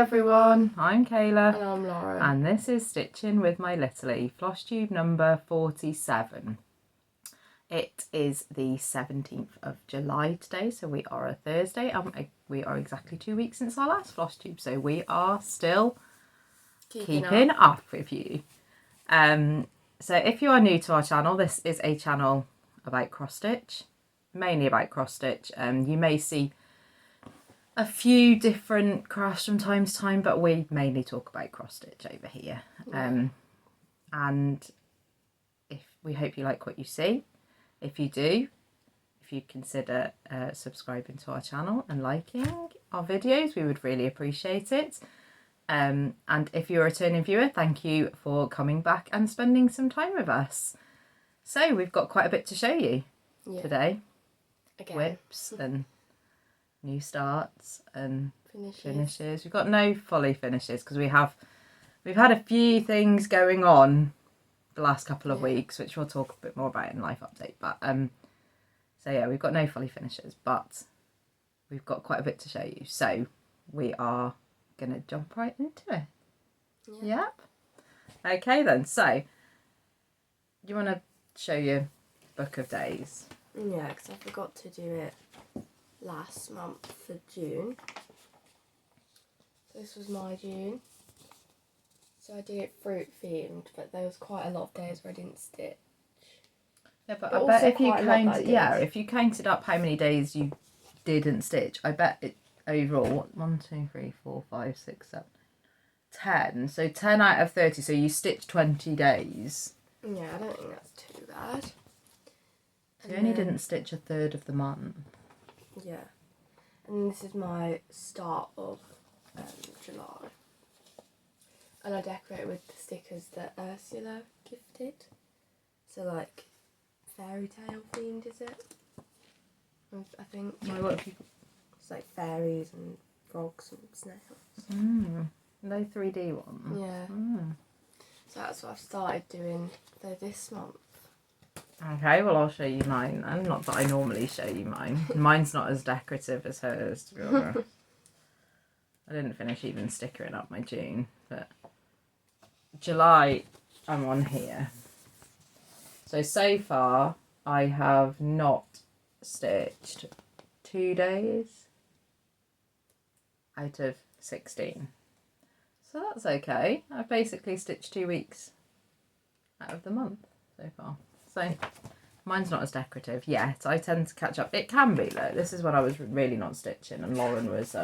everyone, I'm Kayla. And I'm Loran. And this is Stitching with My Littlie, Flosstube number 47. It is the 17th of July today, so we are a Thursday, and we are exactly 2 weeks since our last Flosstube, so we are still keeping up with you. So if you are new to our channel, this is a channel about cross stitch, mainly about cross stitch. You may see a few different crafts from time to time, but we mainly talk about cross stitch over here. And we hope you like what you see. If you do, if you consider subscribing to our channel and liking our videos, we would really appreciate it. And if you're a returning viewer, thank you for coming back and spending some time with us. So we've got quite a bit to show you today. Again. Whips and new starts and finishes. We've got no fully finishes because we've had a few things going on the last couple of weeks, which we'll talk a bit more about in life update. But so yeah, we've got no fully finishes, but we've got quite a bit to show you. So we are gonna jump right into it. Yep. Okay then. So you want to show your book of days? Yeah, because I forgot to do it last month for June. This was my June. So I did it fruit themed, but there was quite a lot of days where I didn't stitch. Yeah, but I bet if you if you counted up how many days you didn't stitch, I bet it overall 1, 2, 3, 4, 5, 6, 7, 10. So 10 out of 30. So you stitched 20 days. Yeah, I don't think that's too bad. So you only didn't stitch a third of the month. Yeah, and this is my start of July, and I decorate with the stickers that Ursula gifted. So like fairy tale themed, is it? I think. What have you... It's like fairies and frogs and snails. No 3D ones. Yeah. So that's what I've started doing this month. Okay, well I'll show you mine then. Not that I normally show you mine. Mine's not as decorative as hers, to be honest. I didn't finish even stickering up my June, but July I'm on here. So far I have not stitched 2 days out of 16. So that's okay. I've basically stitched 2 weeks out of the month so far. So mine's not as decorative yet. I tend to catch up. It can be though. This is when I was really not stitching and Loran was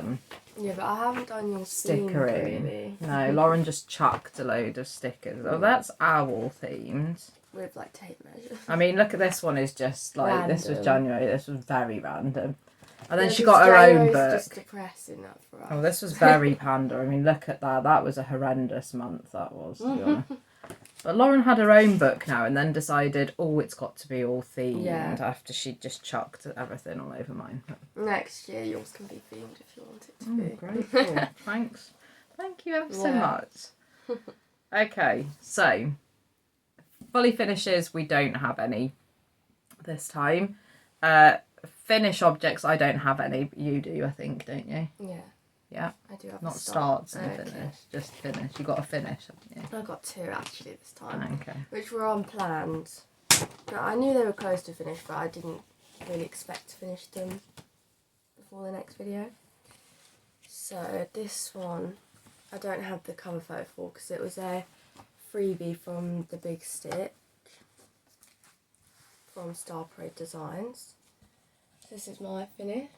yeah, but I haven't done your stickering. Really. No, Loran just chucked a load of stickers. Oh, that's owl themed. With like tape measures. I mean, look at this one. Is just like random. This was January. This was very random. And then she got her own book. Just depressing that for us. Oh, this was very panda. I mean, look at that. That was a horrendous month. That was. To be honest. But Loran had her own book now and then decided, oh, it's got to be all themed after she just chucked everything all over mine. Next year yours can be themed if you want it to be. Great. Cool. Thanks. Thank you ever so much. Okay, so fully finishes, we don't have any this time. Finish objects, I don't have any, but you do, I think, don't you? Yeah. Yeah. I do have not starts and finish, just finish. You got a finish, haven't you? I got 2 actually this time. Okay. Which were unplanned. Now, I knew they were close to finish, but I didn't really expect to finish them before the next video. So this one, I don't have the cover photo for because it was a freebie from the Big Stitch from Star Parade Designs. This is my finish.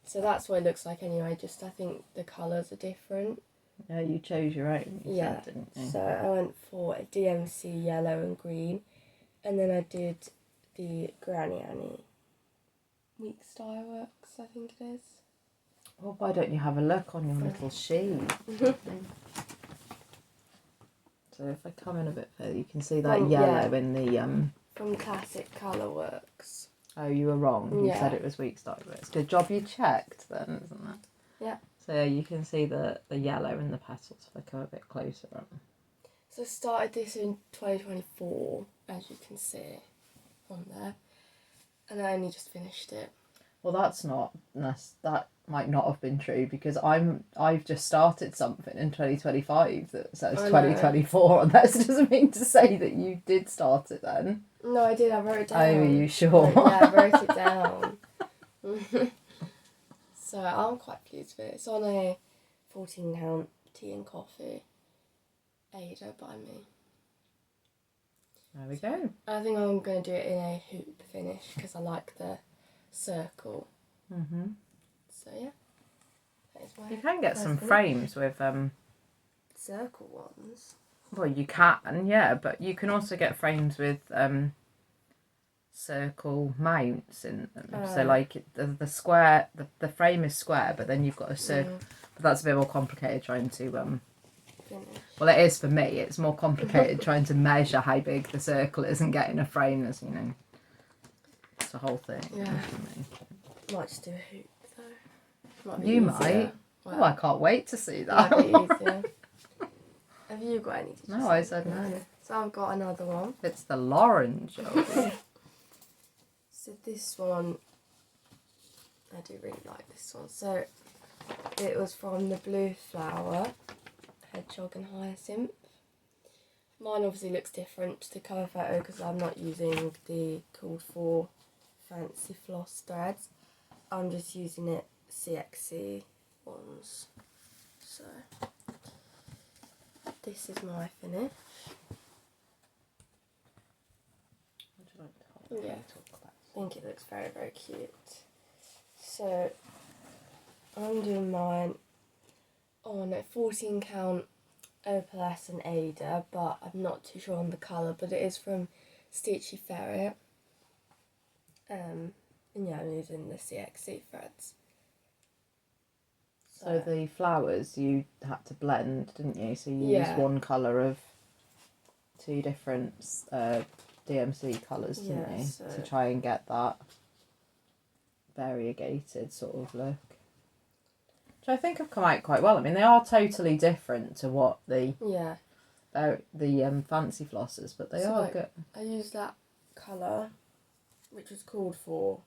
So that's what it looks like anyway, just I think the colours are different. Yeah, you chose your own, said, didn't you? So I went for a DMC yellow and green, and then I did the Granny Annie Week Style Works, I think it is. Well, why don't you have a look on your little sheet? So if I come in a bit further, you can see that yellow in the... From Classic Colour Works. Oh, you were wrong. You said it was Week Style Works. Good job you checked then, isn't it? Yeah. So you can see the yellow in the petals if I come a bit closer up. So I started this in 2024, as you can see on there. And I only just finished it. Well, that might not have been true because I've just started something in 2025 that says 2024, and that doesn't mean to say that you did start it then. No, I did. I wrote it down. Oh, are you sure? Yeah, I wrote it down. So I'm quite pleased with it. It's on a 14-count tea and coffee Ada by me. There we go. I think I'm going to do it in a hoop finish because I like the circle. So yeah, that is my You can get some finish. frames with Circle ones. Well, you can, yeah, but you can also get frames with circle mounts in them. So like the square, the frame is square, but then you've got a circle. But that's a bit more complicated trying to Finish. Well, it is for me. It's more complicated trying to measure how big the circle is and getting a frame that's, it's a whole thing. Yeah. Might just do a hoop though. Might be You easier. might. Well, Oh, I can't wait to see might that. be easier. Have you got any? No, I said no. So I've got another one. It's the Loran job. So this one, I do really like this one. So it was from the Blue Flower, Hedgehog and Hyacinth. Mine obviously looks different to the cover photo because I'm not using the called for fancy floss threads. I'm just using it CXC ones. So this is my finish. Yeah, I think it looks very, very cute. So I'm doing mine on a 14-count opalescent Ada, but I'm not too sure on the colour, but it is from Stitchy Ferret. And yeah, I'm using the CXC threads. So the flowers you had to blend, didn't you? So you used Yeah. one colour of two different DMC colours, didn't Yeah, you? so- To try and get that variegated sort of look. Which I think have come out quite well. I mean, they are totally different to what the Yeah, fancy flossers, but they So, are like, good. I used that colour, which was called for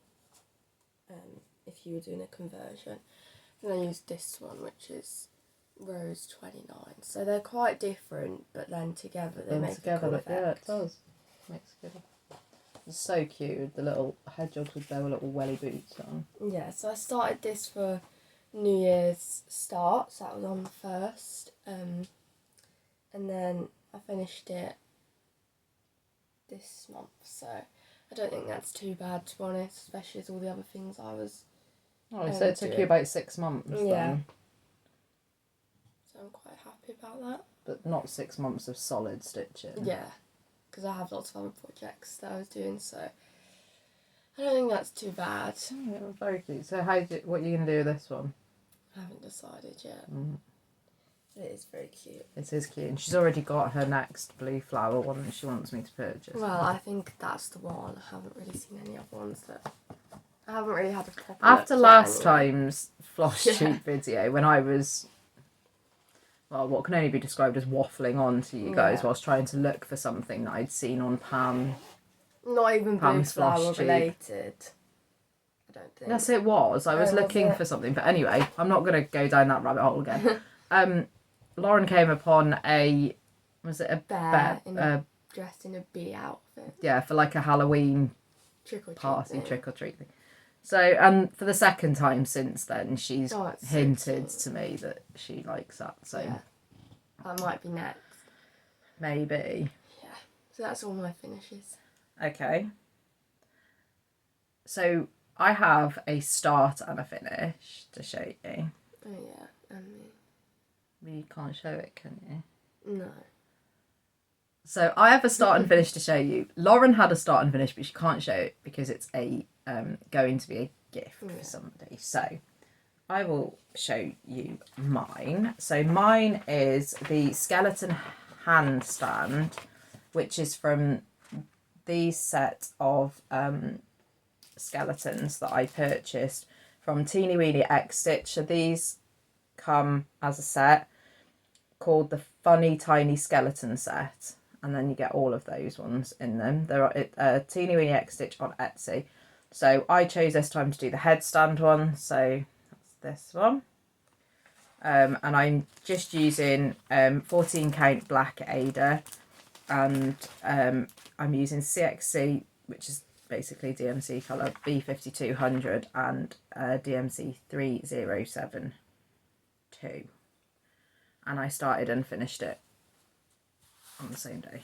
if you were doing a conversion. And I used this one, which is Rose 29. So they're quite different, but then together they make a cool effect. Yeah, it does. Makes a good. It's so cute with the little hedgehogs with their little welly boots on. Yeah, so I started this for New Year's start, so that was on the 1st. And then I finished it this month, so I don't think that's too bad, to be honest, especially as all the other things I was... Oh, so it took you about 6 months Yeah. then. So I'm quite happy about that. But not 6 months of solid stitching. Yeah, because I have lots of other projects that I was doing, so I don't think that's too bad. Oh, yeah, very cute. So what are you going to do with this one? I haven't decided yet. It is very cute. It is cute. And she's already got her next blue flower one that she wants me to purchase. Well, I think that's the one. I haven't really seen any other ones that... I haven't really had a proper After look last yet anyway. time's Flosstube video, when I was, well, what can only be described as waffling on to you guys Yeah. whilst trying to look for something that I'd seen on Pam. Not even Blue Pam's Flower Flosstube. related. I don't think. Yes, it was. I was Oh, was looking it? for something. But anyway, I'm not going to go down that rabbit hole again. Loran came upon was it a Bear dressed in a bee outfit. yeah, for like a Halloween Trick or treat. party, thing. trick or treat thing. So, and for the second time since then, she's Oh, it's so hinted cute. to me that she likes that. So Yeah. That might be next. maybe. Yeah. So that's all my finishes. Okay. So I have a start and a finish to show you. Oh yeah, and me. You can't show it, can you? No. So I have a start and finish to show you. Lauren had a start and finish, but she can't show it because it's a going to be a gift for somebody. So I will show you mine. So mine is the skeleton handstand, which is from these set of skeletons that I purchased from Teeny Weeny X Stitch. So these come as a set called the Funny Tiny Skeleton Set, and then you get all of those ones in them. They're Teeny Weeny X Stitch on Etsy. So I chose this time to do the headstand one, so that's this one. And I'm just using 14 count black Ada, and I'm using CXC, which is basically DMC colour B5200, and DMC 3072. And I started and finished it on the same day.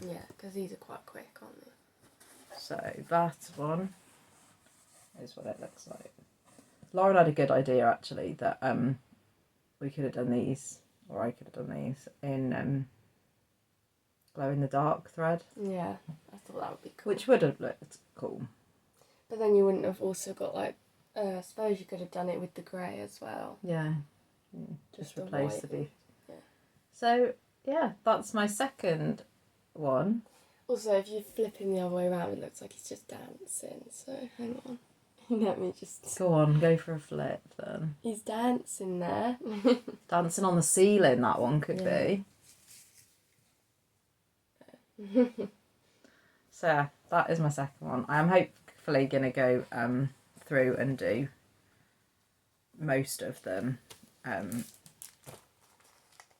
Yeah, because these are quite quick, aren't they? So that one is what it looks like. Lauren had a good idea actually that we could have done these, or I could have done these in glow in the dark thread. Yeah, I thought that would be cool. Which would have looked cool. But then you wouldn't have also got like, I suppose you could have done it with the grey as well. Yeah. Just replace the beef. Yeah. So yeah, that's my second one. Also, if you flip him the other way around, it looks like he's just dancing. So hang on, let me just. Go on, go for a flip then. He's dancing there. Dancing on the ceiling, that one could be. So yeah, that is my second one. I am hopefully going to go through and do most of them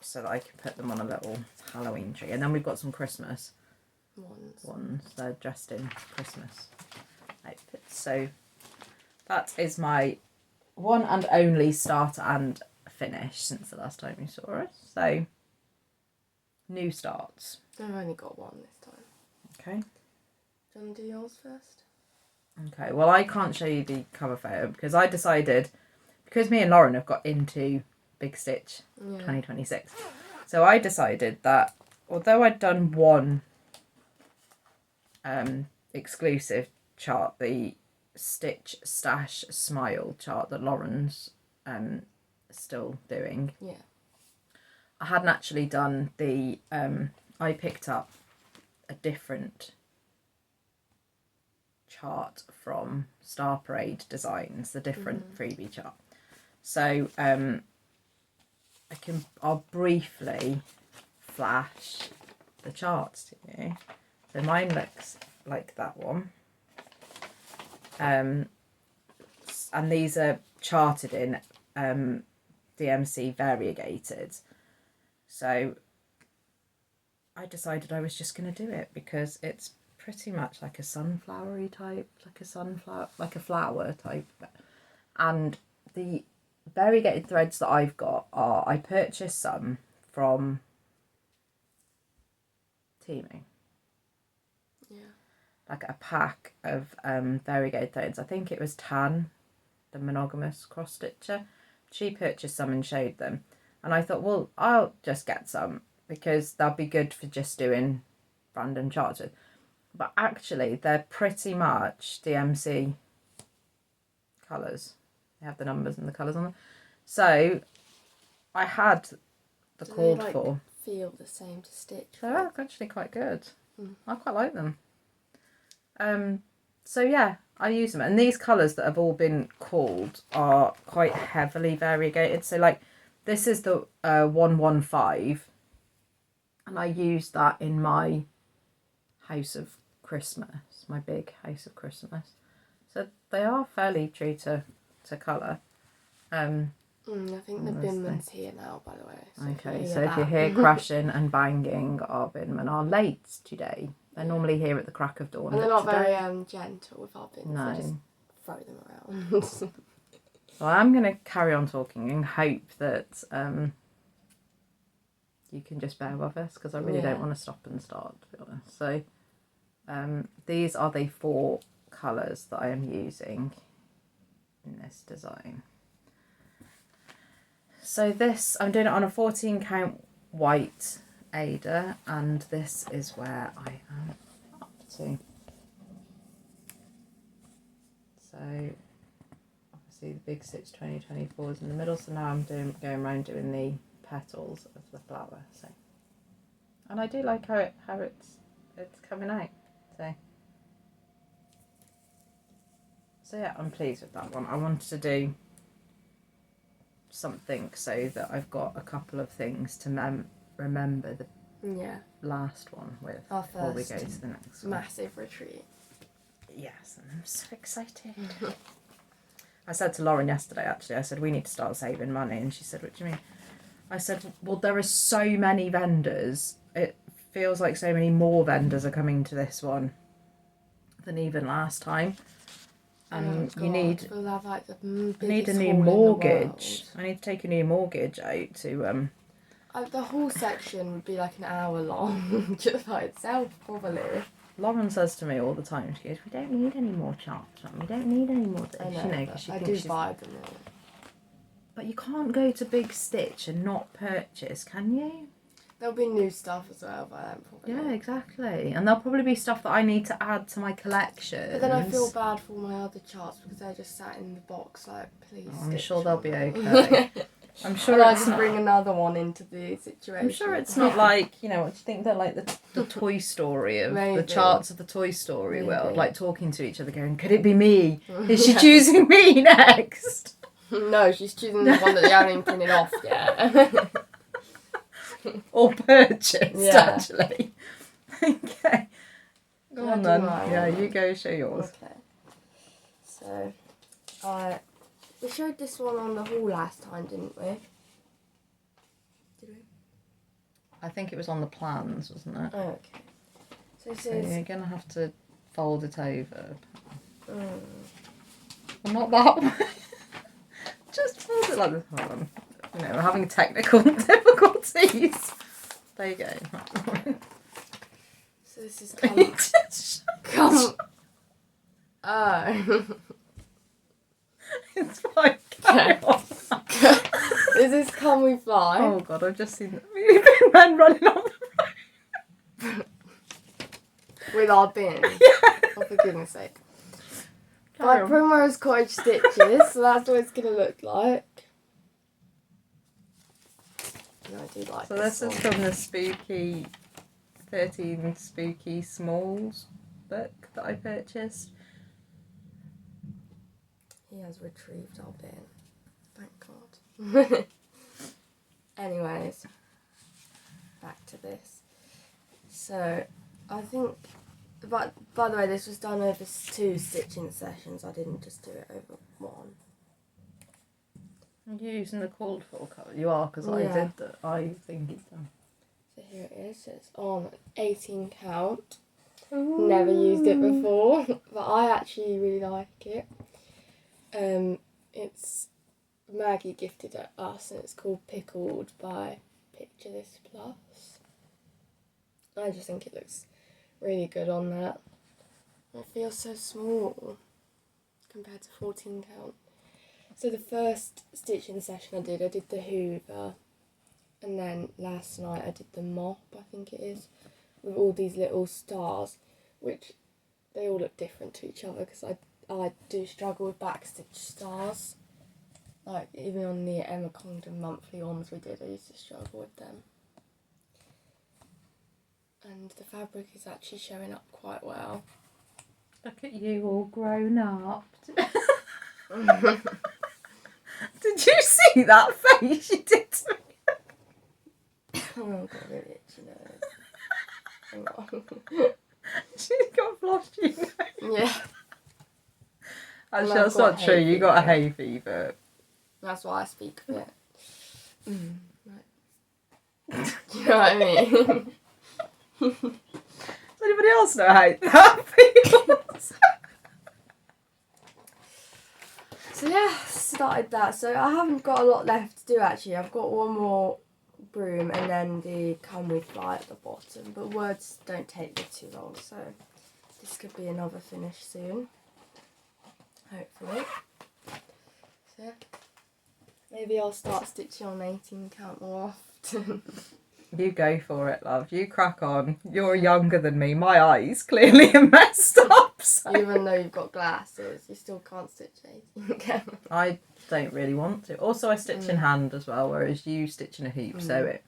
so that I can put them on a little Halloween tree. And then we've got some Christmas ones. They're dressed in Christmas outfits. So that is my one and only start and finish since the last time you saw us. So new starts. I've only got one this time. Okay. Do you want to do yours first? Okay, well I can't show you the cover photo because I decided, because me and Loran have got into Big Stitch 2026, so I decided that although I'd done one exclusive chart, the Stitch Stash Smile chart that Lauren's still doing, I hadn't actually done the, I picked up a different chart from Star Parade Designs, the different freebie chart. So I'll briefly flash the charts to you. So mine looks like that one. And these are charted in DMC variegated. So I decided I was just going to do it because it's pretty much like a sunflowery type, like a flower type. And the variegated threads that I've got are, I purchased some from Temu. Yeah. Like a pack of variegated threads. I think it was Tan, the monogamous cross stitcher. She purchased some and showed them. And I thought, well, I'll just get some because they'll be good for just doing random charts with. But actually, they're pretty much DMC colours. They have the numbers and the colours on them. So I had the called for. Feel the same to stitch. They're actually quite good. I quite like them. So yeah, I use them. And these colours that have all been called are quite heavily variegated. So like this is the 115. And I used that in my House of Christmas, my big House of Christmas. So they are fairly true to colour. I think the binman's here now, by the way. So if you hear crashing and banging, our binmen are late today. They're normally here at the crack of dawn. And they're not very gentle with our bins. No. They just throw them around. Well, I'm going to carry on talking and hope that you can just bear with us because I really don't want to stop and start, to be honest. So these are the 4 colours that I am using in this design. So this, I'm doing it on a 14 count white Ada, and this is where I am up to. So obviously the Big Stitch 2024 is in the middle, so now I'm going around doing the petals of the flower. So, and I do like how it's coming out. So yeah, I'm pleased with that one. I wanted to do something so that I've got a couple of things to remember the last one with before we go to the next one. Massive retreat. yes, and I'm so excited. I said to Loran yesterday, actually, I said, we need to start saving money. And she said, what do you mean? I said, well, there are so many vendors. It feels like so many more vendors are coming to this one than even last time. And God, you need, we'll have, like, the I need a biggest new haul in the mortgage. world. I need to take a new mortgage out to The whole section would be like an hour long, just by itself, probably. Loran says to me all the time, she goes, we don't need any more charts, we don't need any more this, I know, you know, because she I thinks do she's... buy them all. But you can't go to Big Stitch and not purchase, can you? There'll be new stuff as well by then, probably. Yeah, exactly. And there'll probably be stuff that I need to add to my collection. But then I feel bad for all my other charts because they're just sat in the box, like, please. I'm sure they'll be them. okay. I'm sure and I it's just not... bring another one into the situation. I'm sure it's not like, you know, what do you think they're like the Toy Story of Maybe. the charts of the Toy Story Maybe. world, like talking to each other going, could it be me? Is she choosing me next? No, she's choosing the one that they haven't even printed off yet. Or purchased, Yeah. actually. Okay. Go on then. Yeah, you go show yours. Okay. So, we showed this one on the haul last time, didn't we? Did we? I think it was on the plans, wasn't it? Oh, okay. So this So is... you're going to have to fold it over. Mm. Well, not that way. Just fold it like this. Hold on. You know, we're having technical difficulties. There you go. So this is come. Oh. It's fine. Carry on. This is Come We Fly. Oh god, I've just seen really big men running on the road. With our bin. Yeah. Oh, for goodness sake. Carry By on. Primrose Cottage stitches, so that's what it's going to look like. No, I do like So this this is one. from the spooky 13 Spooky Smalls book that I purchased. He has retrieved our bin. Thank God. Anyways, back to this. So, I think, but by the way, this was done over 2 stitching sessions. I didn't just do it over 1. Are you using the called for colour? You are, because I Yeah. did that. I think it's done. So here it is. It's on 18 count. Never used it before, but I actually really like it. It's Maggie gifted it us, and it's called Pickled by Picture This Plus. I just think it looks really good on that. It feels so small compared to 14 count. So the first stitching session I did the Hoover, and then last night I did the mop, I think it is, with all these little stars, which they all look different to each other because I do struggle with backstitch stars. Like, even on the Emma Congdon monthly ones we did, I used to struggle with them. And the fabric is actually showing up quite well. Look at you all grown up. Did you see that face you did to me? Oh, I've got a really itchy nose. Hang on. She's got Flosstube. Yeah. Actually, I've that's got not true. hay You got a fever. hay fever. That's why I speak of it. Right. Do you know what I mean? Does anybody else know how that feels? So yeah, started that. So I haven't got a lot left to do actually. I've got one more broom and then the Come We Fly at the bottom. But words don't take me too long, so this could be another finish soon. Hopefully. So yeah. Maybe I'll start stitching on 18 count more often. You go for it, love. You crack on. You're younger than me. My eyes clearly are messed up. So. Even though you've got glasses, you still can't stitch 18 count. I don't really want to. Also, I stitch in hand as well, whereas you stitch in a hoop, so it,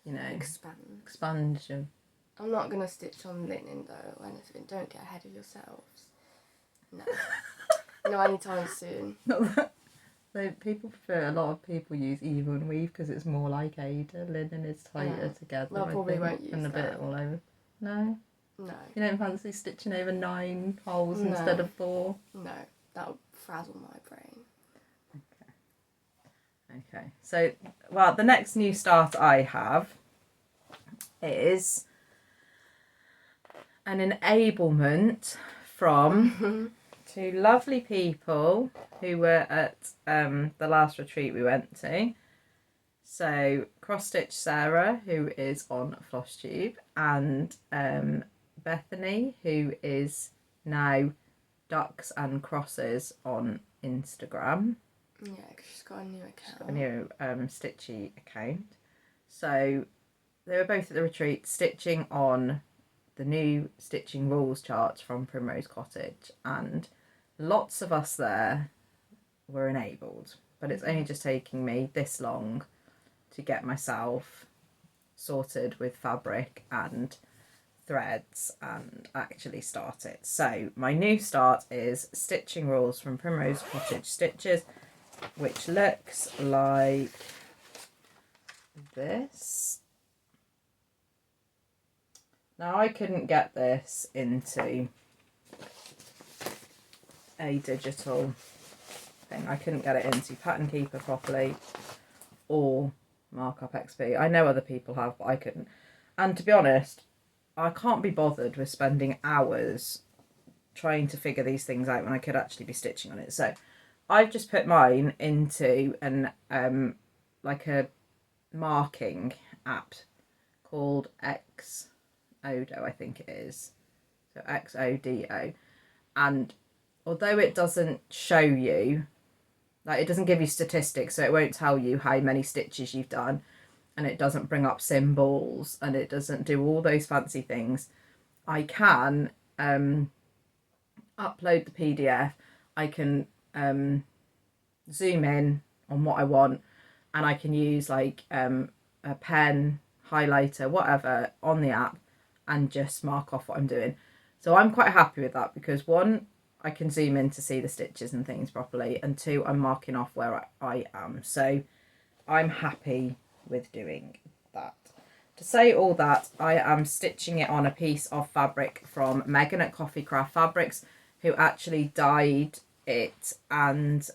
you know, expands your... I'm not going to stitch on linen though or anything. Don't get ahead of yourselves. No. No, anytime soon. Not that... So people prefer, a lot of people use even weave because it's more like Ada. Linen is tighter together. Well, I probably won't use and a bit that. all over. No? No. You don't fancy stitching over 9 holes instead of 4? No, that would frazzle my brain. Okay, so, well, the next new start I have is an enablement from 2 lovely people who were at the last retreat we went to. So Cross Stitch Sarah, who is on Flosstube, and Bethany, who is now Ducks and Crosses on Instagram. Yeah, because she's got a new account. She's got a new Stitchy account. So they were both at the retreat stitching on the new stitching rules charts from Primrose Cottage, and lots of us there were enabled, but it's only just taking me this long to get myself sorted with fabric and threads and actually start it. So my new start is Stitching Rules from Primrose Cottage Stitches, which looks like this. Now I couldn't get this into a digital thing. I couldn't get it into Pattern Keeper properly or Markup XP. I know other people have, but I couldn't. And to be honest, I can't be bothered with spending hours trying to figure these things out when I could actually be stitching on it. So I've just put mine into an like a marking app called Xodo, I think it is. So Xodo. And although it doesn't show you, like, it doesn't give you statistics, so it won't tell you how many stitches you've done, and it doesn't bring up symbols, and it doesn't do all those fancy things. I can upload the PDF. I can zoom in on what I want, and I can use like a pen, highlighter, whatever on the app, and just mark off what I'm doing. So I'm quite happy with that because 1, I can zoom in to see the stitches and things properly, and 2, I'm marking off where I am. So I'm happy with doing that. To say all that, I am stitching it on a piece of fabric from Megan at Coffee Craft Fabrics, who actually dyed it and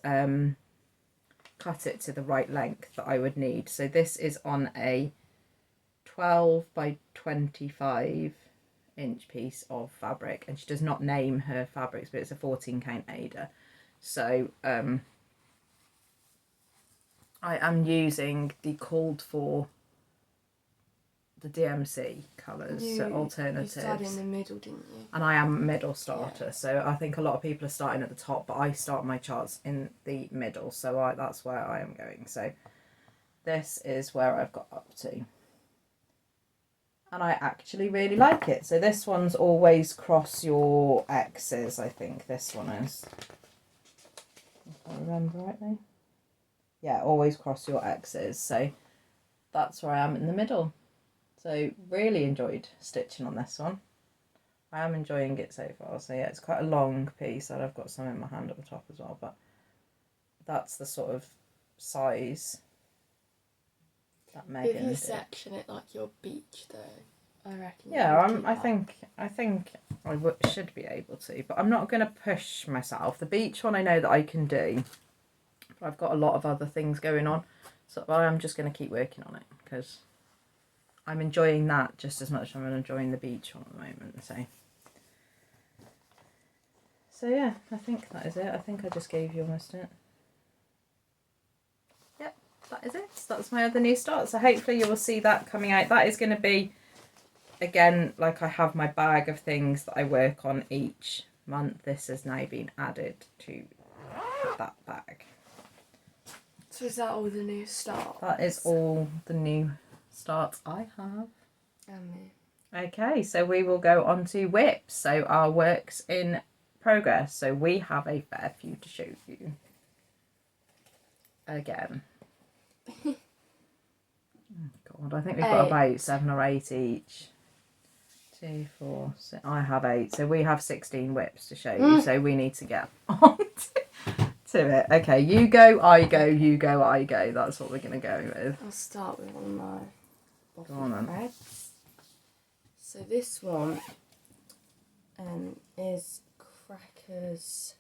cut it to the right length that I would need. So this is on a 12 by 25 inch piece of fabric, and she does not name her fabrics, but it's a 14 count Ada. So I am using the called for the DMC colours, so alternatives. You started in the middle, didn't you? And I am a middle starter, so I think a lot of people are starting at the top, but I start my charts in the middle, so that's where I am going. So this is where I've got up to. And I actually really like it. So this one's always cross your X's, I think this one is. If I remember rightly. Yeah, always cross your X's. So that's where I am in the middle. So really enjoyed stitching on this one. I am enjoying it so far. So yeah, it's quite a long piece, and I've got some in my hand at the top as well, but that's the sort of size that Megan If you did. section it like your beach though, I reckon. Yeah, I think I should be able to, but I'm not going to push myself. The beach one I know that I can do, but I've got a lot of other things going on, so I am just going to keep working on it because I'm enjoying that just as much as I'm enjoying the beach one at the moment. So yeah, I think that is it. I think I just gave you almost it. Yep, that is it. So that's my other new start. So hopefully you will see that coming out. That is going to be, again, like I have my bag of things that I work on each month. This has now been added to that bag. So is that all the new starts? That is all the new starts I have. And me. Okay, so we will go on to whips. So our works in progress. So we have a fair few to show you. Again. Oh God, I think we've got about 7 or 8 each. 2, 4, 6. I have 8. So we have 16 whips to show you. So we need to get on to it. Okay, you go, I go, you go, I go. That's what we're going to go with. I'll start with one of my Go on then. threads. So this one is Crackers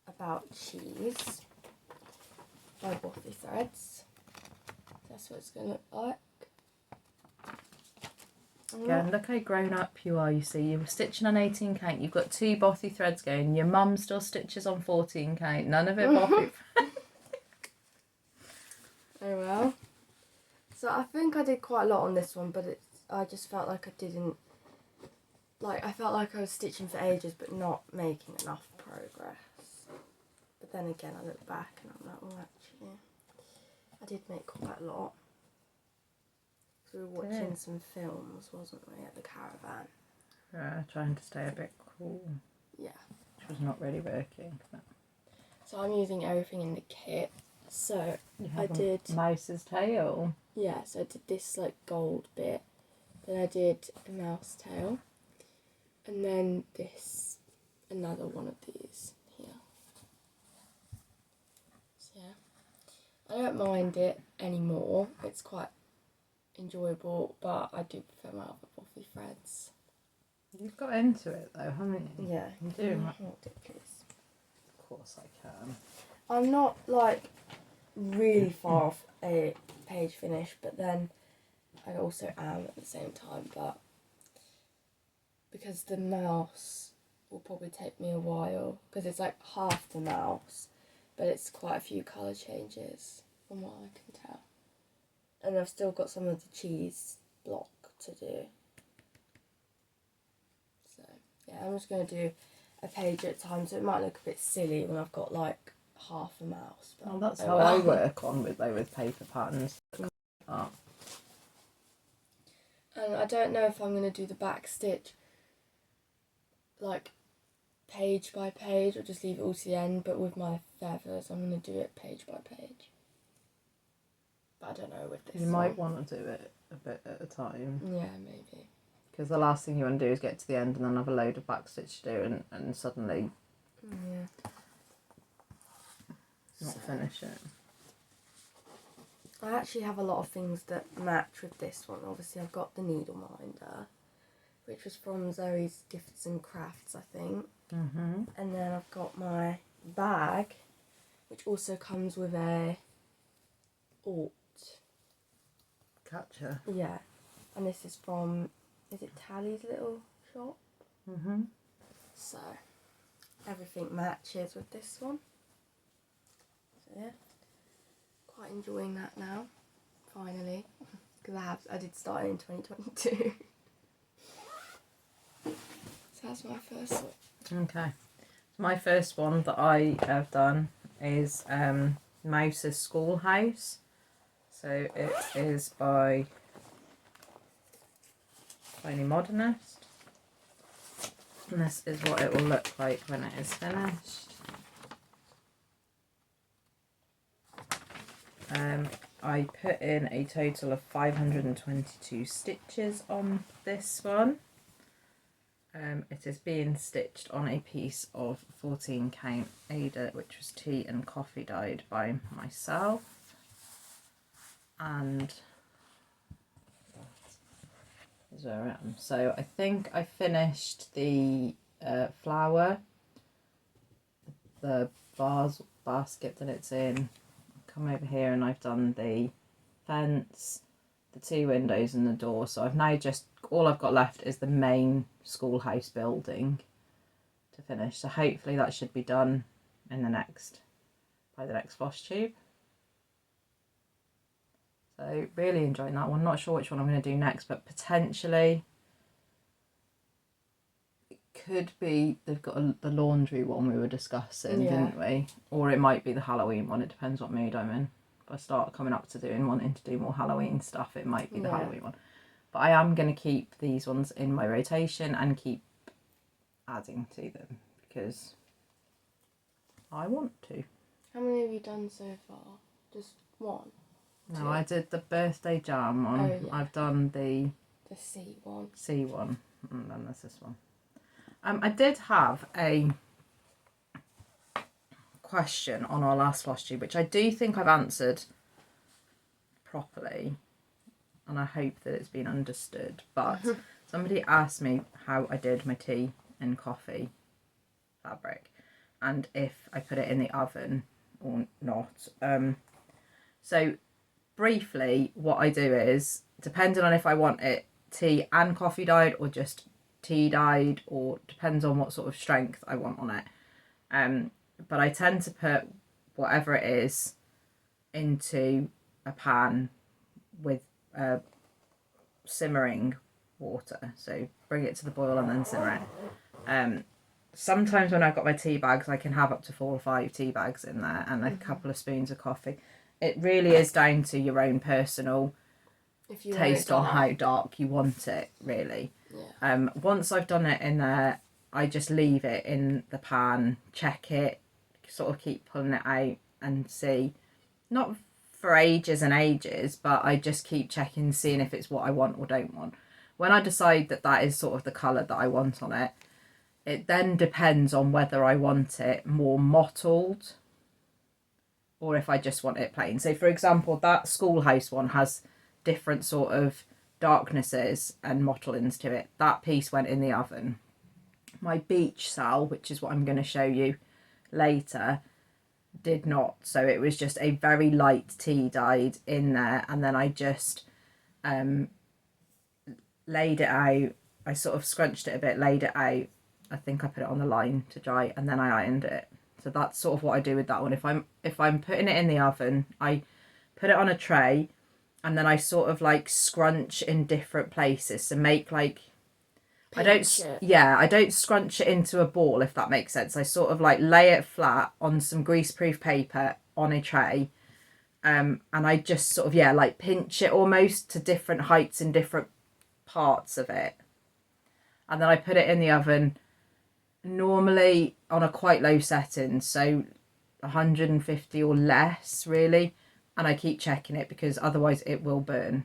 About Cheese by Bothy Threads. That's what it's going to look like. Again, look how grown up you are, you see. You were stitching on 18 count, you've got 2 Bothy threads going, your mum still stitches on 14 count, none of it Bothy. Oh well. So I think I did quite a lot on this one, but I just felt like I didn't, I felt like I was stitching for ages but not making enough progress. But then again I look back and I'm like, well actually, I did make quite a lot. We were watching some films, wasn't we, at the caravan? Yeah, trying to stay a bit cool. Yeah. Which was not really working. But... So I'm using everything in the kit. So I did mouse's tail. Yeah, so I did this gold bit. Then I did a mouse tail. And then this, another one of these here. So yeah. I don't mind it anymore. It's quite enjoyable, but I do prefer my other Bothy threads. You've got into it though, haven't you? Yeah. You do. Hold it, please. Of course I can. I'm not really far off a page finish, but then I also am at the same time, but because the mouse will probably take me a while, because it's half the mouse, but it's quite a few colour changes from what I can tell. And I've still got some of the cheese block to do. So, yeah, I'm just going to do a page at a time, so it might look a bit silly when I've got half a mouse. But that's how I work on with paper patterns. Oh. And I don't know if I'm going to do the back stitch page by page or just leave it all to the end, but with my feathers I'm going to do it page by page. But I don't know with this. You might want to do it a bit at a time. Yeah, maybe. Because the last thing you want to do is get to the end and then have a load of back stitch to do and suddenly not finish it. I actually have a lot of things that match with this one. Obviously I've got the needle minder, which was from Zoe's Gifts and Crafts, I think. And then I've got my bag, which also comes with a alt catcher. Yeah, and this is from, is it Tally's little shop? So everything matches with this one. So yeah, quite enjoying that now, finally, because I did start it in 2022. So that's my first one. Okay, so my first one that I have done is Mouse's Schoolhouse. So it is by Modernist. And this is what it will look like when it is finished. I put in a total of 522 stitches on this one. It is being stitched on a piece of 14 count Ada, which was tea and coffee dyed by myself. And that is where I am. So I think I finished the flower, the basket that it's in. Come over here and I've done the fence, the 2 windows and the door. So I've now all I've got left is the main schoolhouse building to finish. So hopefully that should be done in by the next Flosstube. So really enjoying that one. Not sure which one I'm going to do next, but potentially it could be, they've got the laundry one we were discussing, didn't we? Or it might be the Halloween one. It depends what mood I'm in. If I start coming up to wanting to do more Halloween stuff, it might be the Halloween one. But I am going to keep these ones in my rotation and keep adding to them because I want to. How many have you done so far? Just one? No, 2? I did the birthday jam one. Oh, yeah. I've done the C one. C one, and then there's this one. I did have a question on our last Flosstube, which I do think I've answered properly, and I hope that it's been understood. But Somebody asked me how I did my tea and coffee fabric and if I put it in the oven or not. So briefly, what I do is, depending on if I want it tea and coffee dyed or just tea dyed, or depends on what sort of strength I want on it. But I tend to put whatever it is into a pan with simmering water. So bring it to the boil and then simmer it. Sometimes when I've got my tea bags, I can have up to 4 or 5 tea bags in there and a couple of spoons of coffee. It really is down to your own personal taste on how dark you want it, really. Yeah. Once I've done it in there, I just leave it in the pan, check it, sort of keep pulling it out and see. Not for ages and ages, but I just keep checking, seeing if it's what I want or don't want. When I decide that that is sort of the colour that I want on it, it then depends on whether I want it more mottled or if I just want it plain. So for example, that Schoolhouse one has different sort of darknesses and mottlings to it. That piece went in the oven. My beach sal, which is what I'm going to show you later, did not. So it was just a very light tea dyed in there, and then I just laid it out. I sort of scrunched it a bit, laid it out. I think I put it on the line to dry, and then I ironed it. So that's sort of what I do with that one. If I'm putting it in the oven, I put it on a tray, and then I sort of like scrunch in different places to make like I don't scrunch it into a ball, if that makes sense. I sort of like lay it flat on some greaseproof paper on a tray, and I just sort of like pinch it almost to different heights in different parts of it, and then I put it in the oven, normally on a quite low setting, so 150 or less really, and I keep checking it because otherwise it will burn.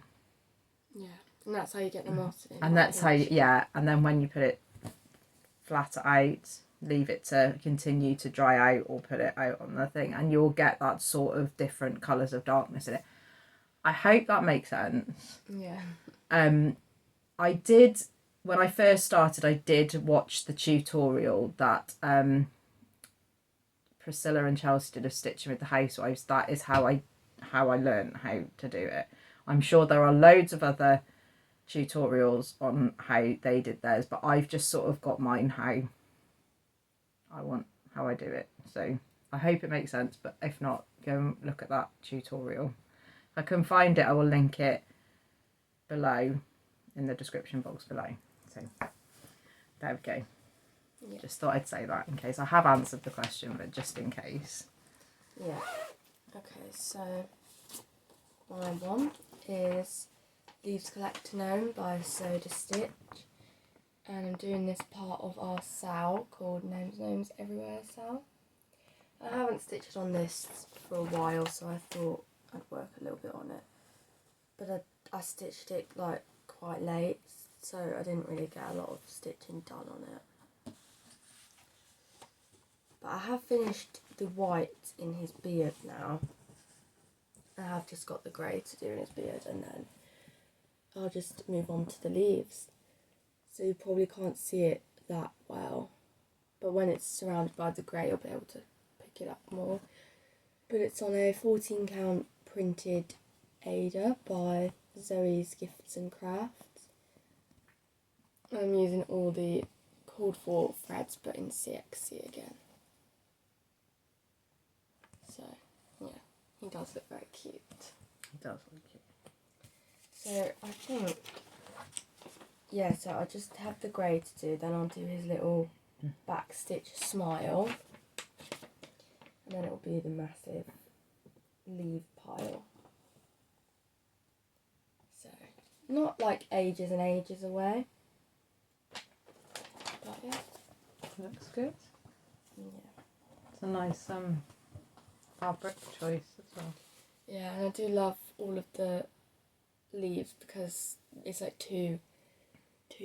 Yeah, and that's how you get the mottled in. And that's how and then when you put it flat out, leave it to continue to dry out or put it out on the thing, and you'll get that sort of different colours of darkness in it. I hope that makes sense. Yeah. I did, when I first started, I did watch the tutorial that Priscilla and Chelsea did of Stitching with the Housewives. That is how I learned how to do it. I'm sure there are loads of other tutorials on how they did theirs, but I've just sort of got mine how I do it. So I hope it makes sense, but if not, go and look at that tutorial. If I can find it, I will link it below in the description box below. So there we go. Yeah. Just thought I'd say that in case I have answered the question, but just in case. Yeah. Okay, so my one is Leaves Collect Gnome by Sodastitch, and I'm doing this part of our sal called Gnomes Everywhere sal. I haven't stitched on this for a while, so I thought I'd work a little bit on it, but I stitched it like quite late, so I didn't really get a lot of stitching done on it. But I have finished the white in his beard now. I have just got the grey to do in his beard, and then I'll just move on to the leaves. So you probably can't see it that well, but when it's surrounded by the grey, you'll be able to pick it up more. But it's on a 14 count printed Ada by Zoe's Gifts and Crafts. I'm using all the called for threads, but in CXC again. So, yeah, he does look very cute. He does look cute. So, I think, yeah, so I'll just have the grey to do, then I'll do his little back stitch smile, and then it'll be the massive leaf pile. So, not like ages and ages away, but yeah. Looks good. Yeah. It's a nice fabric choice as well. Yeah, and I do love all of the leaves because it's like two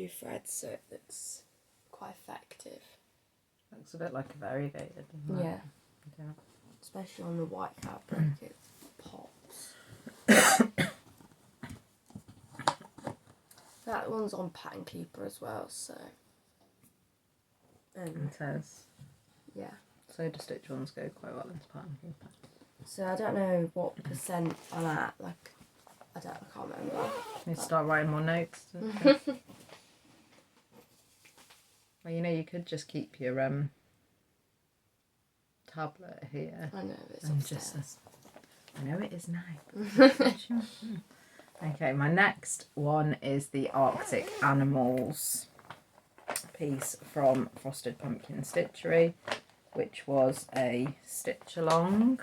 threads, so it looks quite effective. Looks a bit like a variegated, doesn't it? Yeah. Yeah. Especially on the white fabric, it pops. That one's on pattern keeper as well, so. It says Yeah. Sodastitch ones go quite well into pattern keeper. So I don't know what percent I'm at. Like, I can't remember. You start writing more notes. Well, you know, you could just keep your tablet here. I know it's and upstairs. I know it is now. Okay, my next one is the Arctic Animals piece from Frosted Pumpkin Stitchery, which was a stitch along,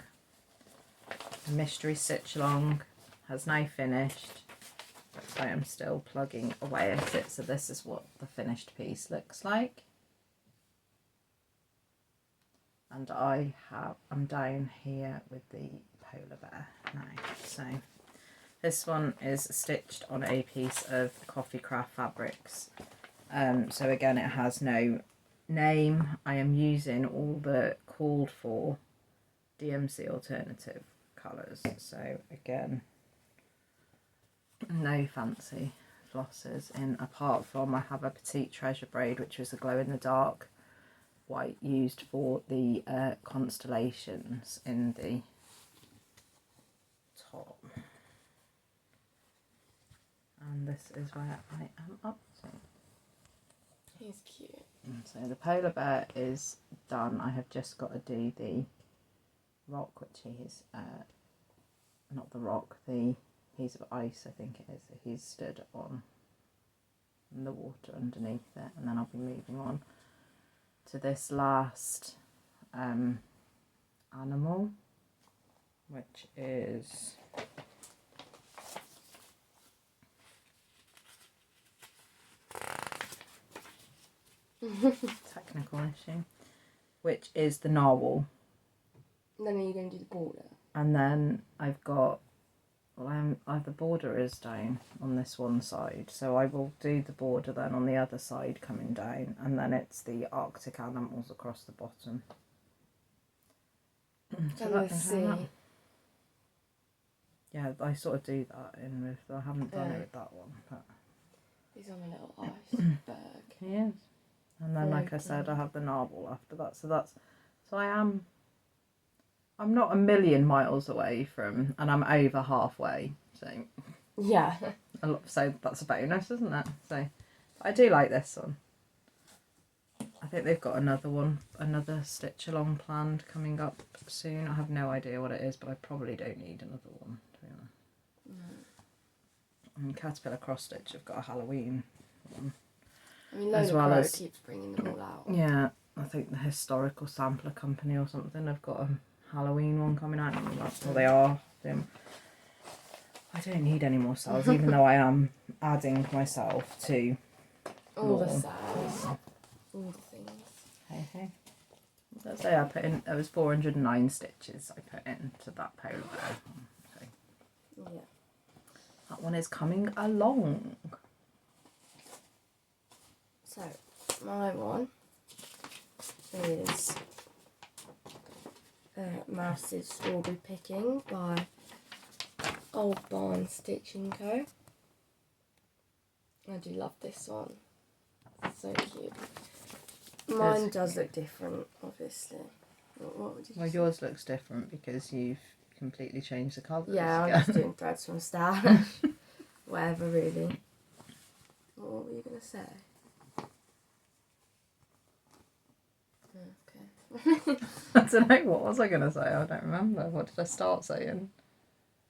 a mystery stitch along. Has now finished, but I am still plugging away at it. So this is what the finished piece looks like. And I'm down here with the polar bear now. So this one is stitched on a piece of Coffee Craft Fabrics. So again, it has no name. I am using all the called for DMC alternative colours. So again, no fancy flosses in, apart from I have a Petite Treasure braid, which was a glow in the dark white used for the constellations in the top. And this is where I am up to. He's cute. So the polar bear is done. I have just got to do the rock, which he's not the rock, the piece of ice, I think it is, that he's stood on, and the water underneath it, and then I'll be moving on to this last animal, which is technical issue, which is the narwhal. And then are you going to do the border? And then I've got, the border is down on this one side, so I will do the border then on the other side coming down, and then it's the Arctic Animals across the bottom. So And the sea. Yeah, I sort of do that in with, I haven't done it with that one, but he's on a little iceberg. he is. And then, like I said, I have the narwhal after that. So I'm not a million miles away from, and I'm over halfway. So yeah. So that's a bonus, isn't it? So I do like this one. I think they've got another stitch along planned coming up soon. I have no idea what it is, but I probably don't need another one, to be honest. No. And Caterpillar Cross Stitch have got a Halloween one. I mean, Lola Crow keeps bringing them all out. Yeah, I think the Historical Sampler Company or something have got a Halloween one coming out. Well, they are. I don't need any more cells, even though I am adding myself to all the cells, all the things. Hey. Let's say I put in, there was 409 stitches I put into that polar bear. So yeah, that one is coming along. So my one is Mouse's Strawberry Picking by Old Barn Stitching Co. I do love this one. It's so cute. Mine does look different, obviously. What would you say? Yours looks different because you've completely changed the colours. Yeah, I'm just doing threads from Stash. Whatever, really. What were you going to say? Okay. I don't know, what was I going to say? I don't remember. What did I start saying?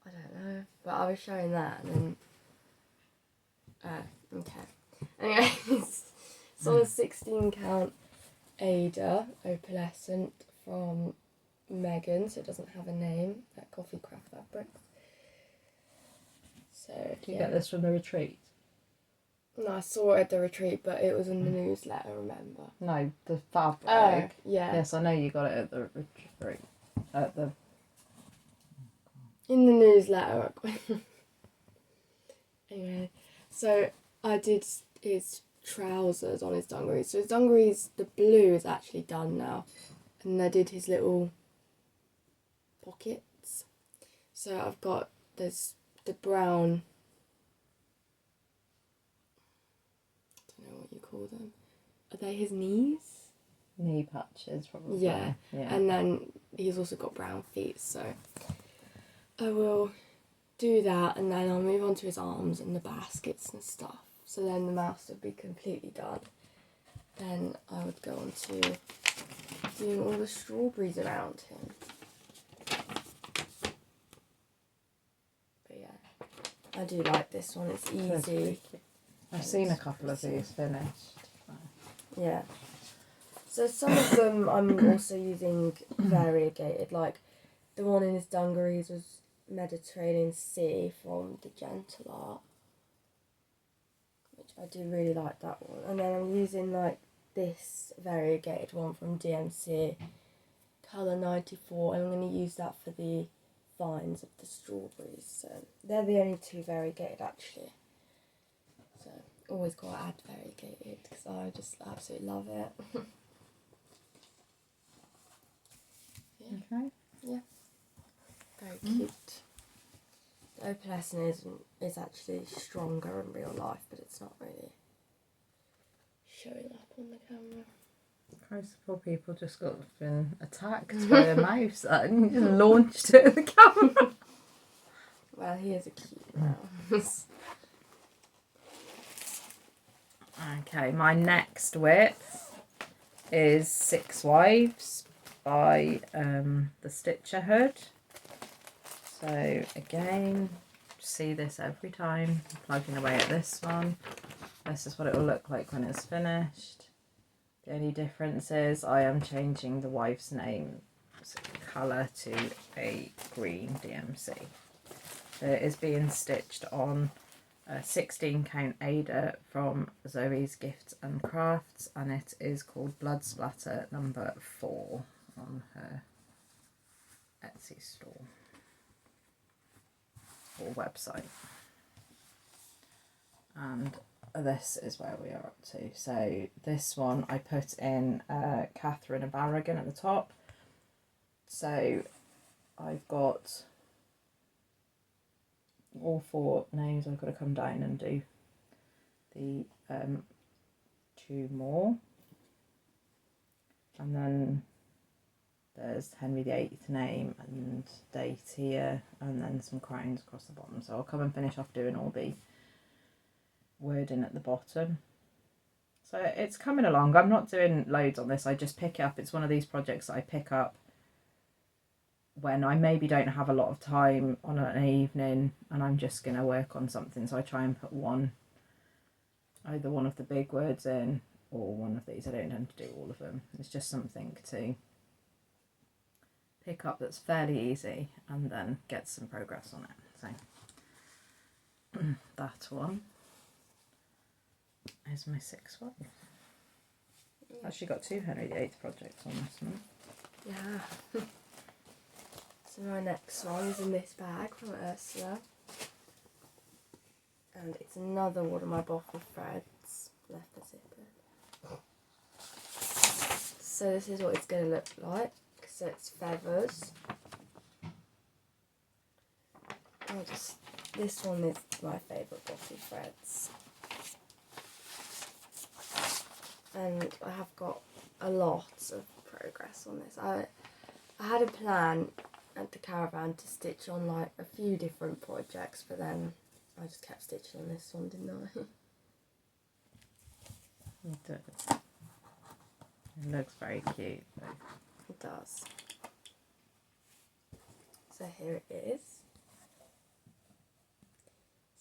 I don't know, but I was showing that and then... okay. Anyway, it's on a 16 count Ada opalescent from Megan, so it doesn't have a name, at Coffee Craft Fabrics. So, Did you get this from the retreat? No, I saw it at the retreat, but it was in the newsletter, remember? No, the fabric. Oh, yeah. Yes, I know you got it at the retreat. In the newsletter. Anyway, so I did his trousers on his dungarees. So his dungarees, the blue is actually done now. And I did his little pockets. So I've got, there's the brown call them? Are they his knees? Knee patches, probably. Yeah. And then he's also got brown feet, so I will do that, and then I'll move on to his arms and the baskets and stuff. So then the mouse would be completely done. Then I would go on to doing all the strawberries around him. But yeah, I do like this one. It's easy. I've seen a couple of these finished. Yeah. So some of them I'm also using variegated, like the one in his dungarees was Mediterranean Sea from the Gentle Art, which I do really like that one. And then I'm using like this variegated one from DMC, colour 94, and I'm going to use that for the vines of the strawberries. So they're the only two variegated actually. So always got to add variegated because I just absolutely love it. Okay. Yeah. Very cute. The opalescent is actually stronger in real life, but it's not really showing up on the camera. Christ, poor people just been attacked by a mouse and just launched it at the camera. Well, he is a cute mouse. Okay, my next whip is Six Wives by the Stitcher Hood. So again, see this every time, plugging away at this one. This is what it will look like when it's finished. The only difference is I am changing the wife's name colour to a green DMC. So it is being stitched on a 16 count Ada from Zoe's Gifts and Crafts, and it is called Blood Splatter number 4 on her Etsy store or website. And this is where we are up to. So this one I put in Catherine of Aragon at the top. So I've got all 4 names. I've got to come down and do the 2 more, and then there's Henry VIII name and date here, and then some crowns across the bottom. So I'll come and finish off doing all the wording at the bottom. So it's coming along. I'm not doing loads on this. I just pick it up. It's one of these projects that I pick up when I maybe don't have a lot of time on an evening and I'm just going to work on something. So I try and put either one of the big words in or one of these. I don't tend to do all of them. It's just something to pick up that's fairly easy and then get some progress on it. So that one is my 6th one. Actually got 2 Henry VIII projects on this one. Yeah. So my next one is in this bag from Ursula. And it's another one of my Bothy threads. Left the zipper. So this is what it's going to look like. So it's feathers. This one is my favourite Bothy threads. And I have got a lot of progress on this. I had a plan at the caravan to stitch on like a few different projects, but then I just kept stitching on this one, didn't I? You did. It looks very cute though. It does. So here it is.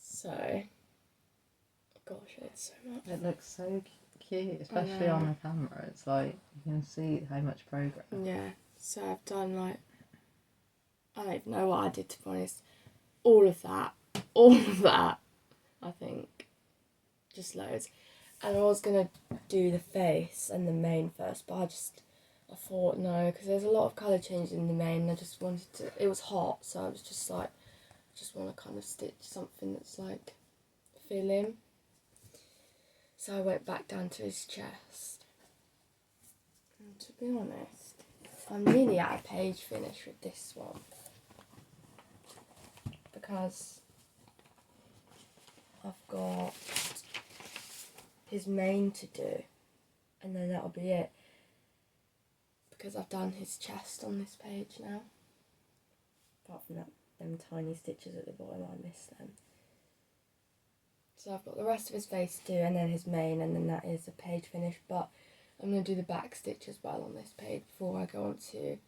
So, gosh, it's so much. It looks so cute, especially on the camera. It's like you can see how much progress. Yeah, so I've done like, I don't even know what I did, to be honest. All of that, I think. Just loads. And I was going to do the face and the mane first, but I thought no, because there's a lot of colour change in the mane, and I just wanted to, it was hot, so I was just like, I just want to kind of stitch something that's like filling. So I went back down to his chest. And to be honest, I'm nearly at a page finish with this one. Because I've got his mane to do, and then that'll be it. Because I've done his chest on this page now. Apart from that, them tiny stitches at the bottom, I miss them. So I've got the rest of his face to do, and then his mane, and then that is a page finish. But I'm going to do the back stitch as well on this page before I go on to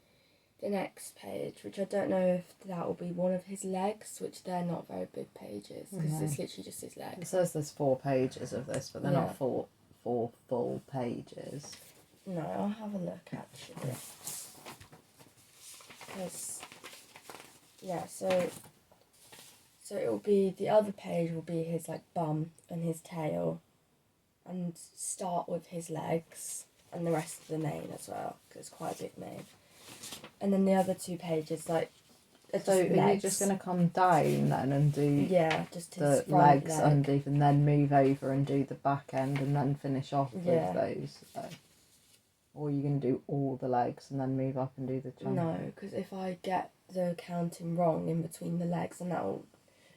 the next page, which I don't know if that will be one of his legs, which they're not very big pages, because it's literally just his legs. It says there's 4 pages of this, but they're not four full pages. No, I'll have a look actually. Because, yeah, so it will be, the other page will be his like bum and his tail, and start with his legs and the rest of the mane as well, because it's quite a big mane. And then the other 2 pages like are just legs. Are you just going to come down then and do just the legs underneath, and then move over and do the back end and then finish off with those? Or are you going to do all the legs and then move up and do the chunk? No, because if I get the counting wrong in between the legs, then that will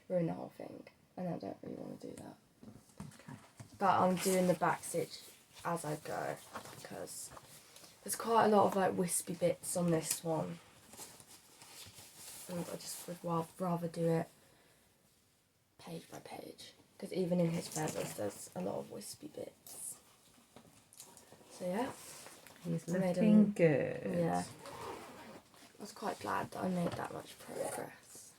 ruin the whole thing, and I don't really want to do that. Okay. But I'm doing the back stitch as I go, because there's quite a lot of like wispy bits on this one, and I just would rather do it page by page, because even in his feathers there's a lot of wispy bits. So yeah. He's looking good. Yeah. I was quite glad that I made that much progress.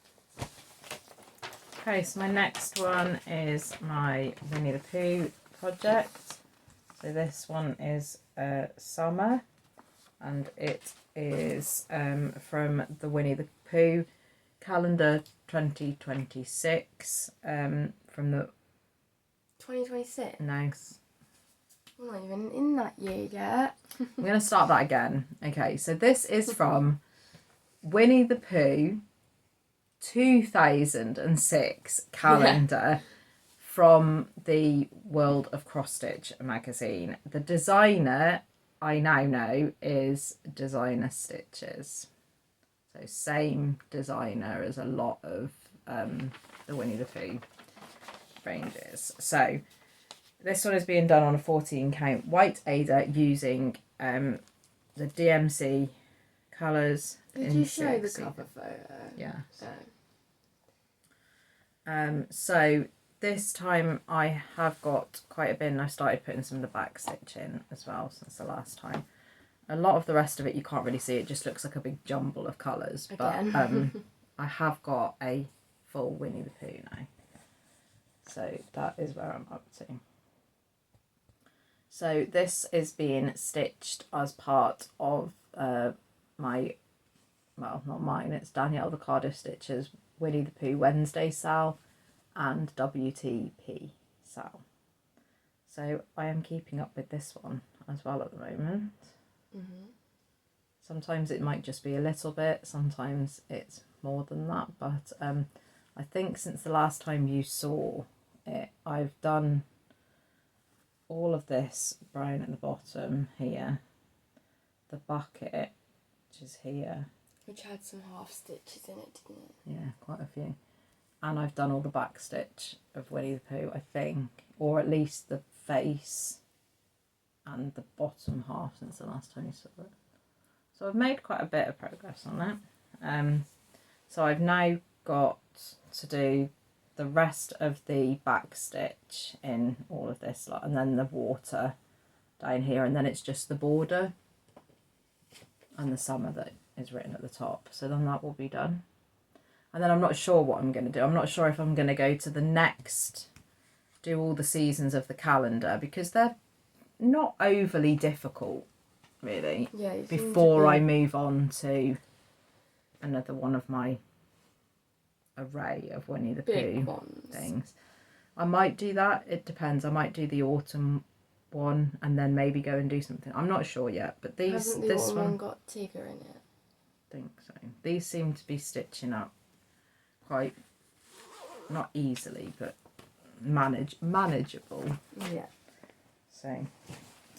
Okay, so my next one is my Winnie the Pooh project. So this one is summer, and it is from the Winnie the Pooh calendar 2026. From the 2026? Nice. We're not even in that year yet. I'm going to start that again. Okay, so this is from Winnie the Pooh 2006 calendar from the World of Cross Stitch magazine. The designer I now know is Designer Stitches. So same designer as a lot of the Winnie the Pooh ranges. So this one is being done on a 14 count white Aida using the DMC colours. Did you show the cover photo? Yeah. So this time I have got quite a bit, and I started putting some of the back stitch in as well since the last time. A lot of the rest of it you can't really see, it just looks like a big jumble of colours. Again. But I have got a full Winnie the Pooh now. So that is where I'm up to. So this is being stitched as part of my, well, not mine, it's Danielle the Cardiff Stitcher's Winnie the Pooh Wednesday sale and WTP sale. So I am keeping up with this one as well at the moment. Sometimes it might just be a little bit, sometimes it's more than that, but I think since the last time you saw it, I've done all of this brown at the bottom here, the bucket, which is here, which had some half stitches in it, didn't it? Yeah, quite a few. And I've done all the back stitch of Winnie the Pooh, I think, or at least the face and the bottom half since the last time you saw it. So I've made quite a bit of progress on it. So I've now got to do the rest of the back stitch in all of this lot, and then the water down here, and then it's just the border and the summer that is written at the top. So then that will be done. And then I'm not sure what I'm going to do. I'm not sure if I'm going to go to the next, do all the seasons of the calendar, because they're not overly difficult, really, before I move on to another one of my array of Winnie the Pooh things. I might do that, it depends. I might do the autumn one and then maybe go and do something. I'm not sure yet, but this one got Tigger in it. I think so. These seem to be stitching up quite, not easily, but manageable. Yeah. So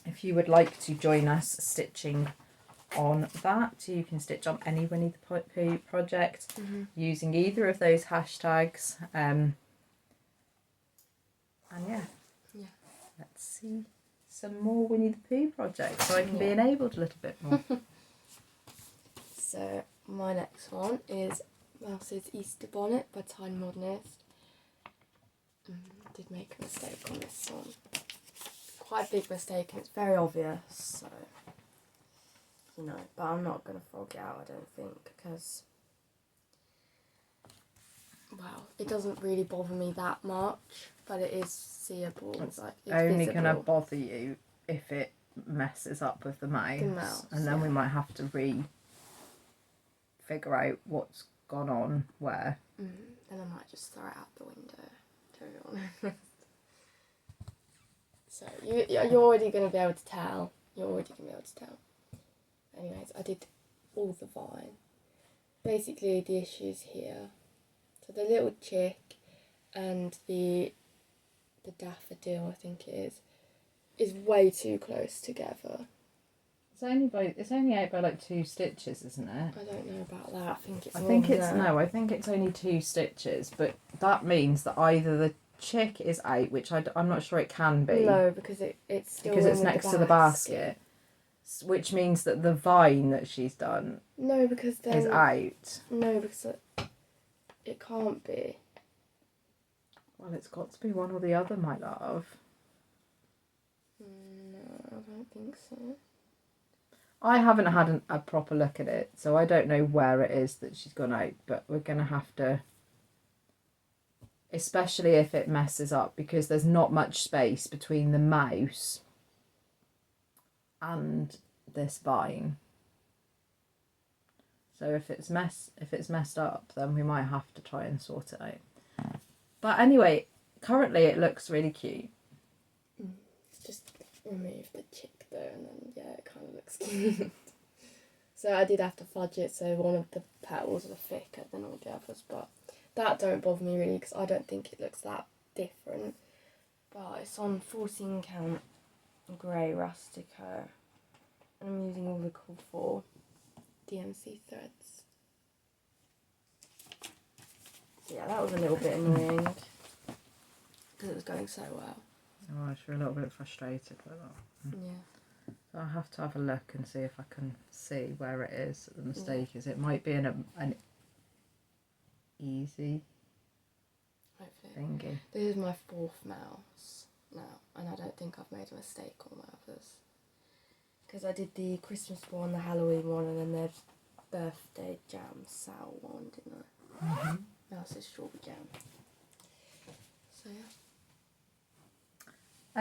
if you would like to join us stitching on that, you can stitch on any Winnie the Pooh project using either of those hashtags. And yeah, let's see some more Winnie the Pooh projects so I can be enabled a little bit more. So my next one is Mouse's Easter Bonnet by Tiny Modernist. Did make a mistake on this one. Quite a big mistake, and it's very obvious, so, you know, but I'm not going to frog it out, I don't think, because, well, it doesn't really bother me that much, but it is seeable. It's like, only going to bother you if it messes up with the mouse, and then we might have to figure out what's gone on where. And I might just throw it out the window, to be honest. So you're already going to be able to tell. Anyways, I did all the vine. Basically, the issues here. So the little chick and the daffodil, I think it is way too close together. It's only out by like 2 stitches, isn't it? I don't know about that. I think it's only 2 stitches, but that means that either the chick is out, which I'm not sure it can be. No, because it's still next to the basket, which means that the vine that she's done is out. No, because it can't be. Well, it's got to be one or the other, my love. No, I don't think so. I haven't had a proper look at it, so I don't know where it is that she's gone out, but we're going to have to, especially if it messes up, because there's not much space between the mouse and this vine. So if it's messed up, then we might have to try and sort it out. But anyway, currently it looks really cute. Just remove the chick though, and then it kind of looks cute. So I did have to fudge it so one of the petals are thicker than all the others, but that don't bother me really because I don't think it looks that different. But it's on 14 count grey rustico, and I'm using all the called for DMC threads. So yeah, that was a little bit annoying because it was going so well. Oh, I was a little bit frustrated by that. Yeah. So I'll have to have a look and see if I can see where it is that the mistake is. It might be an easy thingy. This is my 4th mouse now, and I don't think I've made a mistake on my others. Because I did the Christmas one, the Halloween one, and then the birthday jam sour one, didn't I? Mouse's strawberry jam. So yeah.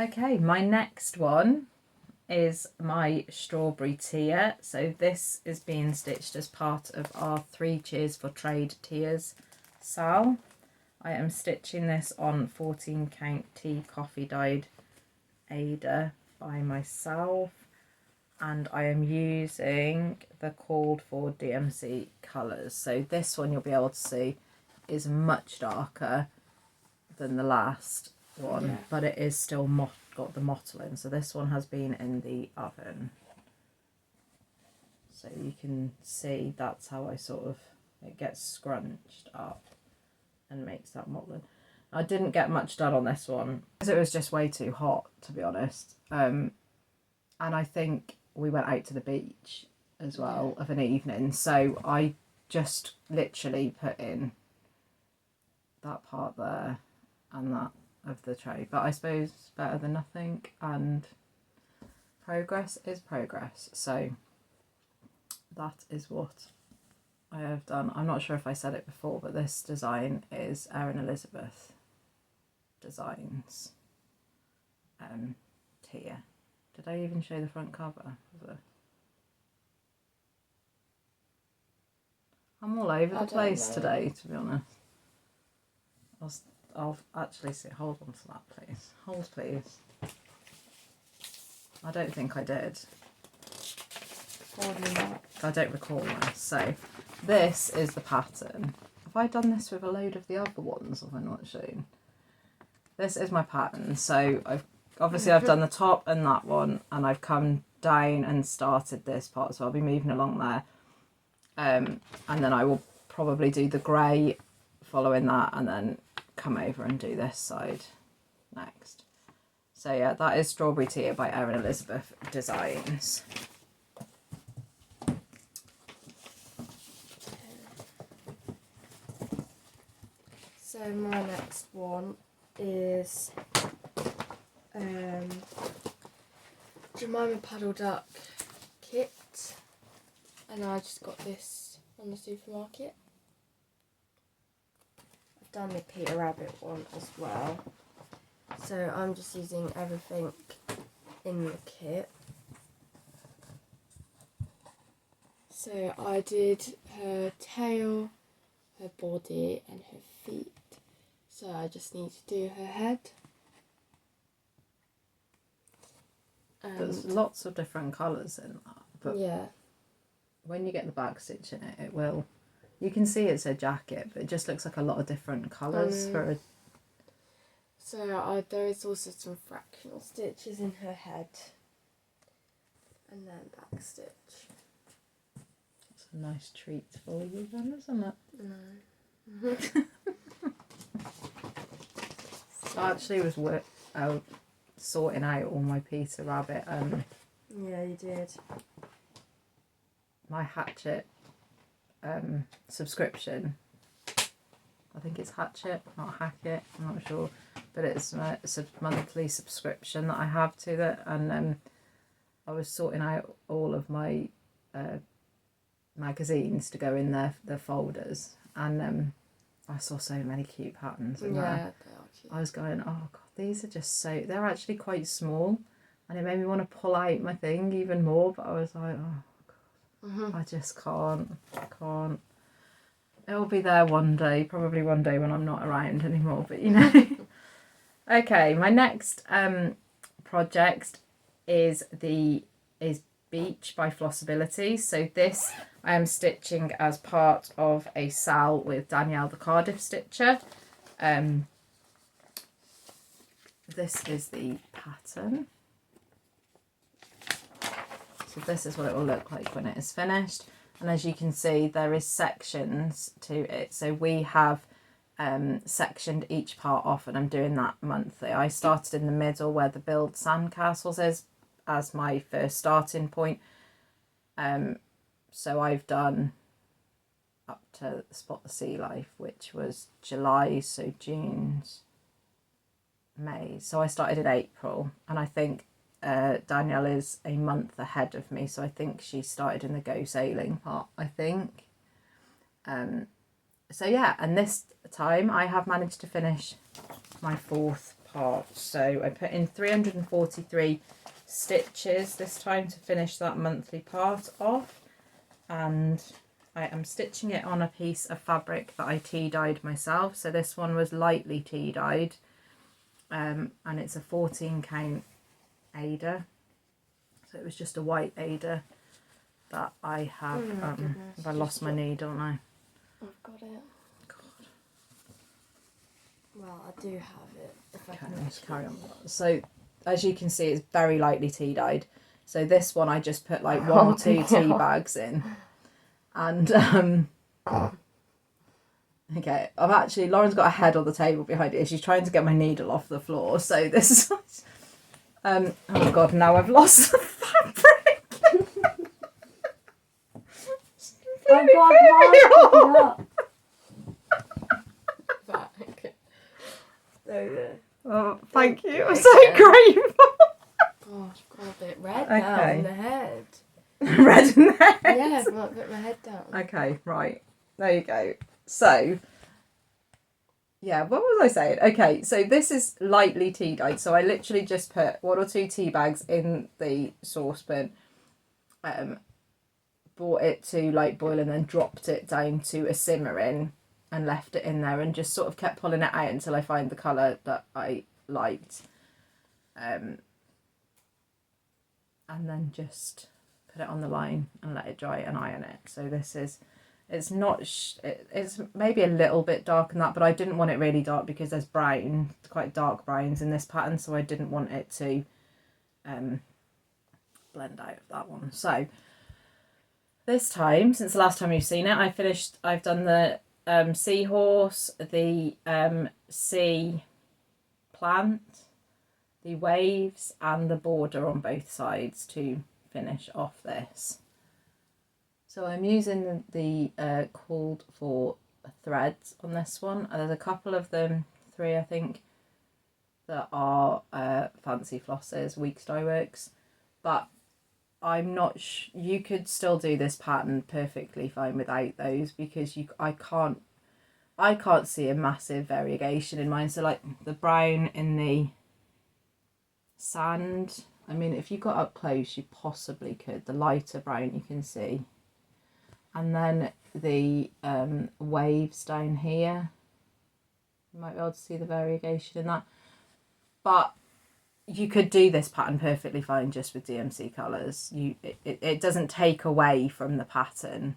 Okay, my next one is my strawberry tier. So this is being stitched as part of our 3 Cheers for Trade tiers sale. I am stitching this on 14 count tea coffee dyed Ada by myself, and I am using the called for DMC colours. So this one you'll be able to see is much darker than the last one, but it is still got the mottle in. So this one has been in the oven, so you can see that's how I it gets scrunched up and makes that mottling. I didn't get much done on this one because it was just way too hot, to be honest, and I think we went out to the beach as well of an evening, so I just literally put in that part there and that of the tray, but I suppose better than nothing, and progress is progress. So that is what I have done. I'm not sure if I said it before, but this design is Erin Elizabeth Designs tier. Did I even show the front cover? I'm all over the place today, to be honest. I'll actually see. Hold on to that, please. Hold, please. I don't think I did. Probably not. I don't recall this. So this is the pattern. Have I done this with a load of the other ones? Have I not shown? This is my pattern. So I've done the top and that one, and I've come down and started this part. So I'll be moving along there, and then I will probably do the grey following that, and then come over and do this side next. So yeah, that is Strawberry Tea by Erin Elizabeth Designs. So my next one is Jemima Puddle Duck kit, and I just got this on the supermarket. I've done the Peter Rabbit one as well, so I'm just using everything in the kit. So I did her tail, her body and her feet, so I just need to do her head. There's lots of different colours in that, but yeah, when you get the back stitch in it, it will, you can see it's a jacket, but it just looks like a lot of different colours for a... So there is also some fractional stitches in her head, and then back stitch. It's a nice treat for you then, isn't it? No. I actually was sorting out all my Peter Rabbit, Yeah, you did. my Hatchet subscription. I think it's Hatchet, not Hackett, I'm not sure, but it's a monthly subscription that I have to that, and I was sorting out all of my magazines to go in their folders, and I saw so many cute patterns in there. Yeah, they are cute. I was going, oh god, these are just so, they're actually quite small, and it made me want to pull out my thing even more, but I was like, oh god, I just can't. It'll be there one day, probably one day when I'm not around anymore, but you know. Okay, my next project is Beach by Flosstability. So this I am stitching as part of a sal with Danielle the Cardiff Stitcher. This is the pattern. So this is what it will look like when it is finished. And as you can see, there is sections to it. So we have sectioned each part off, and I'm doing that monthly. I started in the middle where the build sandcastles is as my first starting point. So I've done up to Spot the Sea Life, which was July, so June's, May. So I started in April, and I think Danielle is a month ahead of me, so I think she started in the go sailing part, I think. So yeah, and this time I have managed to finish my fourth part. So I put in 343 stitches this time to finish that monthly part off, and I am stitching it on a piece of fabric that I tea dyed myself. So this one was lightly tea dyed, and it's a 14 count Ada, so it was just a white Ada that I have. Have I lost my needle now? I've got it. God. Well, I do have it. If I can just carry on. So as you can see, it's very lightly tea dyed. So this one I just put like one or two tea bags in, and okay, I'm actually, Lauren's got a head on the table behind it. She's trying to get my needle off the floor. So this is oh god, now I've lost the fabric. I've got mine up. Back. There we go. Oh, thank you. I'm so grateful. God, I've got a bit red now in the head. Red in the head? Yeah, I've got to put my head down. Okay, right. There you go. So, yeah, what was I saying? Okay, so this is lightly tea dyed. So I literally just put one or two tea bags in the saucepan, brought it to light boil, and then dropped it down to a simmering and left it in there, and just sort of kept pulling it out until I find the colour that I liked. And then just put it on the line and let it dry and iron it. So this is, it's not, it's maybe a little bit dark in that, but I didn't want it really dark because there's brown, quite dark browns in this pattern, so I didn't want it to blend out of that one. So this time, since the last time you've seen it, I've done the seahorse, the sea plant, the waves and the border on both sides to finish off this. So I'm using the called for threads on this one. There's a couple of them, 3 I think, that are fancy flosses, Weeks Dye Works, but I'm not you could still do this pattern perfectly fine without those, because I can't see a massive variation in mine. So like the brown in the sand, I mean, if you got up close you possibly could. The lighter brown you can see, and then the waves down here, you might be able to see the variegation in that. But you could do this pattern perfectly fine just with DMC colours. It doesn't take away from the pattern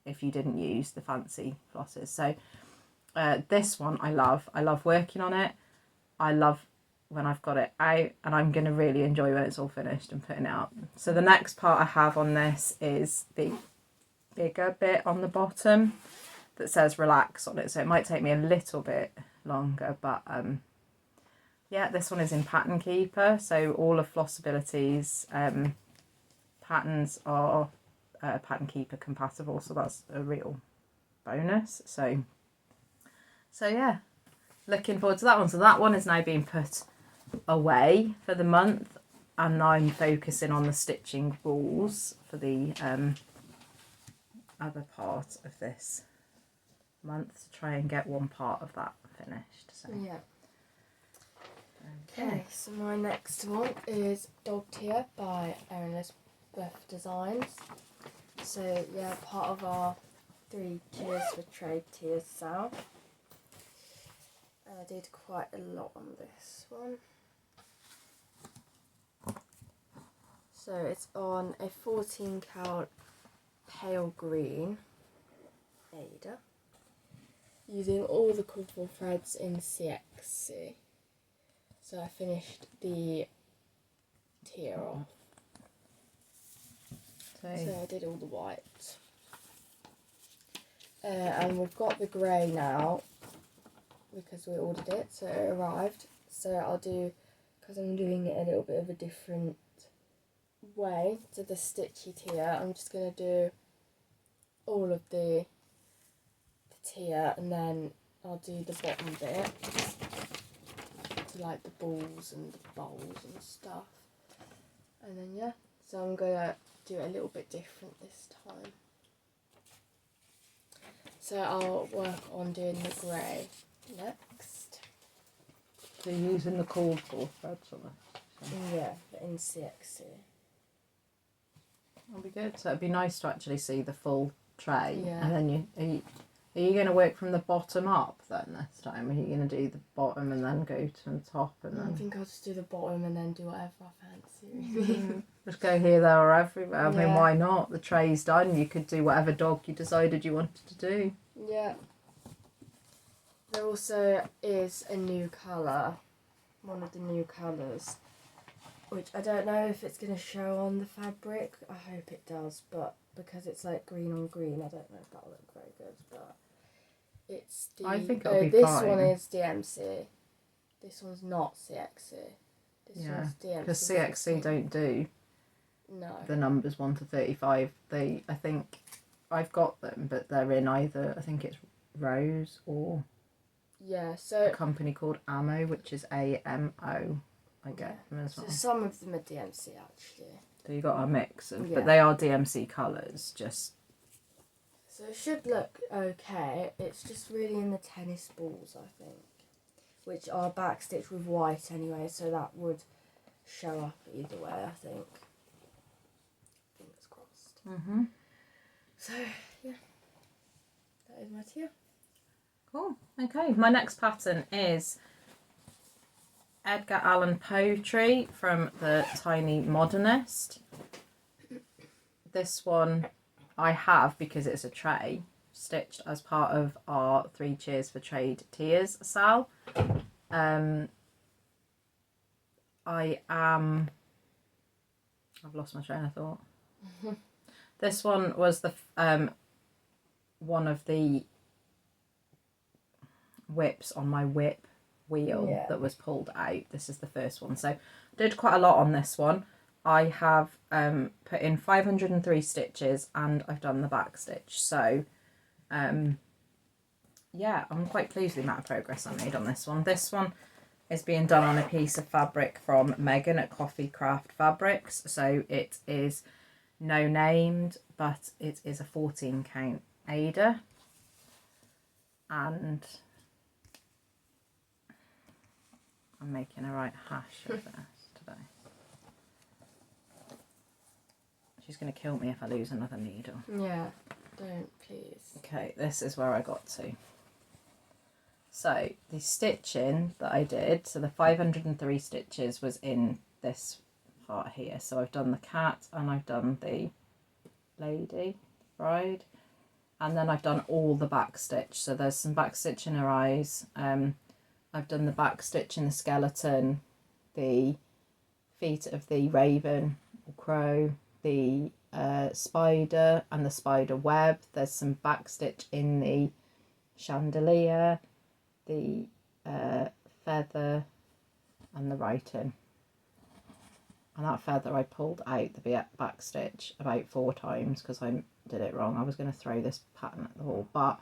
if you didn't use the fancy flosses. So this one I love working on it. I love when I've got it out, and I'm going to really enjoy when it's all finished and putting it up. So the next part I have on this is the bigger bit on the bottom that says relax on it, so it might take me a little bit longer, but yeah, this one is in Pattern Keeper, so all of Flossability's patterns are Pattern Keeper compatible, so that's a real bonus. So yeah, looking forward to that one. So that one is now being put away for the month, and I'm focusing on the stitching rules for the other part of this month to try and get one part of that finished. So yeah. Okay, so my next one is Dog Tier by Erin Elizabeth Designs. So yeah, part of our 3 Tiers for Trade tiers sale. And I did quite a lot on this one. So it's on a 14 count pale green Ada, using all the colourful threads in CXC. So I finished the tier off. So I did all the white. And we've got the grey now because we ordered it, so it arrived. So I'll do, because I'm doing it a little bit of a different way to the stitchy tier, I'm just going to do all of the tier, and then I'll do the bottom bit, to like the balls and the bowls and stuff. And then yeah, so I'm going to do it a little bit different this time. So I'll work on doing the grey next. So you're using the called for threads on it? So. Yeah, in CXC. That'll be good. So it'd be nice to actually see the full tray. Yeah. And then are you going to work from the bottom up then this time? Are you going to do the bottom and then go to the top? And then... I think I'll just do the bottom and then do whatever I fancy. Just go here, there or everywhere. I mean, Yeah. why not? The tray's done. You could do whatever dog you decided you wanted to do. Yeah. There also is a new colour, one of the new colours, which I don't know if it's going to show on the fabric. I hope it does, but because it's like green on green, I don't know if that'll look very good, but it's the... I think it'll be this fine. one is DMC. This one's not CXC. This one's DMC. Because CXC don't do the numbers 1 to 35. I think I've got them, but they're in either, I think it's Rose or so a company called Ammo, which is AMO. I get them as well. So some of them are DMC actually. So you got a mix of, but they are DMC colours. Just so it should look okay. It's just really in the tennis balls, I think, which are backstitched with white anyway, so that would show up either way, I think. Fingers crossed. So yeah, that is my tier. cool. Okay, my next pattern is Edgar Allan Poe from the Tiny Modernist. This one I have because it's a tray, stitched as part of our 3 Cheers for Trade tiers sale. I've lost my train of thought. This one was the one of the whips on my whip wheel that was pulled out. This is the first one. So I did quite a lot on this one. I have put in 503 stitches and I've done the back stitch. So yeah, I'm quite pleased with the amount of progress I made on this one. This one is being done on a piece of fabric from Megan at Coffee Craft Fabrics. So it is no named, but it is a 14 count Ada. And I'm making a right hash of this today. She's going to kill me if I lose another needle. Yeah, don't please. Okay, this is where I got to. So the stitching that I did, so the 503 stitches was in this part here. So I've done the cat and I've done the lady, bride, and then I've done all the back stitch. So there's some back stitch in her eyes. I've done the back stitch in the skeleton, the feet of the raven or crow, the spider and the spider web. There's some back stitch in the chandelier, the feather and the writing. And that feather I pulled out the back stitch about 4 times because I did it wrong. I was going to throw this pattern at the wall, but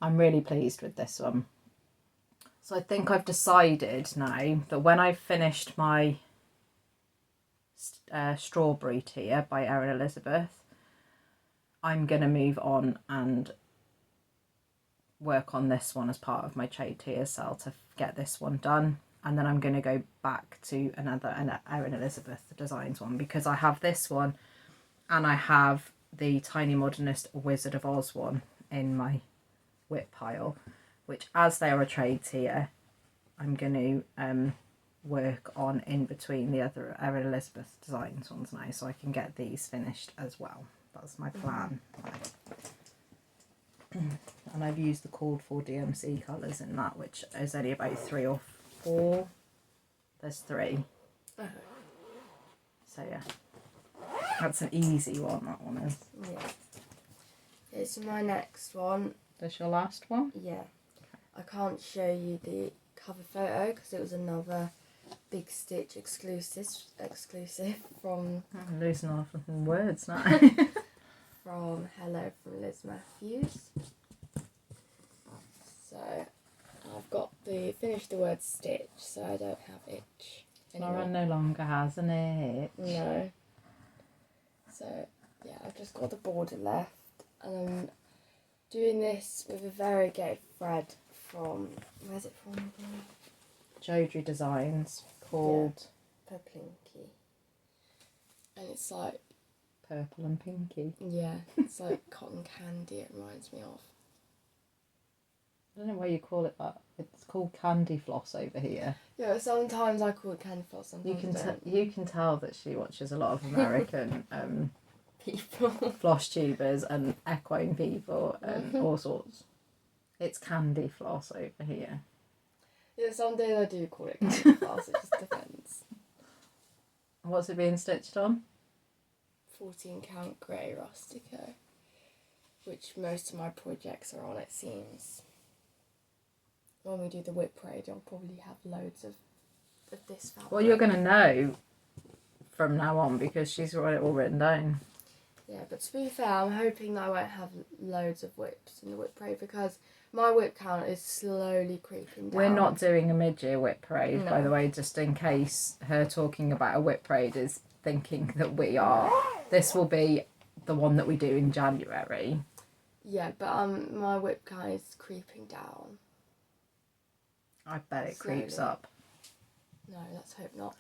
I'm really pleased with this one. So I think I've decided now that when I've finished my strawberry tier by Erin Elizabeth, I'm going to move on and work on this one as part of my trade tier sale to get this one done. And then I'm going to go back to an Erin Elizabeth Designs one, because I have this one and I have the Tiny Modernist Wizard of Oz one in my whip pile, which, as they are a trade tier, I'm going to work on in between the other Erin Elizabeth Designs ones now, so I can get these finished as well. That's my plan. And I've used the called for DMC colours in that, which is only about 3 or 4. There's 3. Oh. So yeah, that's an easy one, that one is. Yeah. It's my next one. That's your last one? Yeah. I can't show you the cover photo because it was another Big Stitch exclusive from... I'm losing all of the words now. from Hello from Liz Matthews. So I've got the finished the word stitch, so I don't have itch anymore. Loran no longer has an itch. No. So yeah, I've just got the border left, and I'm doing this with a variegated thread from, where's it from? Jodrey Designs, called Purplinky. And it's like Purple and Pinky. Yeah, it's like cotton candy, it reminds me of. I don't know why you call it that. It's called candy floss over here. Yeah, sometimes I call it candy floss, sometimes you can tell that she watches a lot of American people. Flosstubers and equine people and all sorts. It's candy floss over here. Yeah, some days I do call it candy floss, it just depends. What's it being stitched on? 14 count grey rustico, which most of my projects are on, it seems. When we do the whip parade, I'll probably have loads of this fabric. Well, you're going to know from now on because she's got it all written down. Yeah, but to be fair, I'm hoping that I won't have loads of whips in the whip parade because my whip count is slowly creeping down. We're not doing a mid-year whip parade, No. by the way, just in case her talking about a whip parade is thinking that we are. This will be the one that we do in January. Yeah, but my whip count is creeping down. I bet it Slowly. creeps up. No, let's hope not.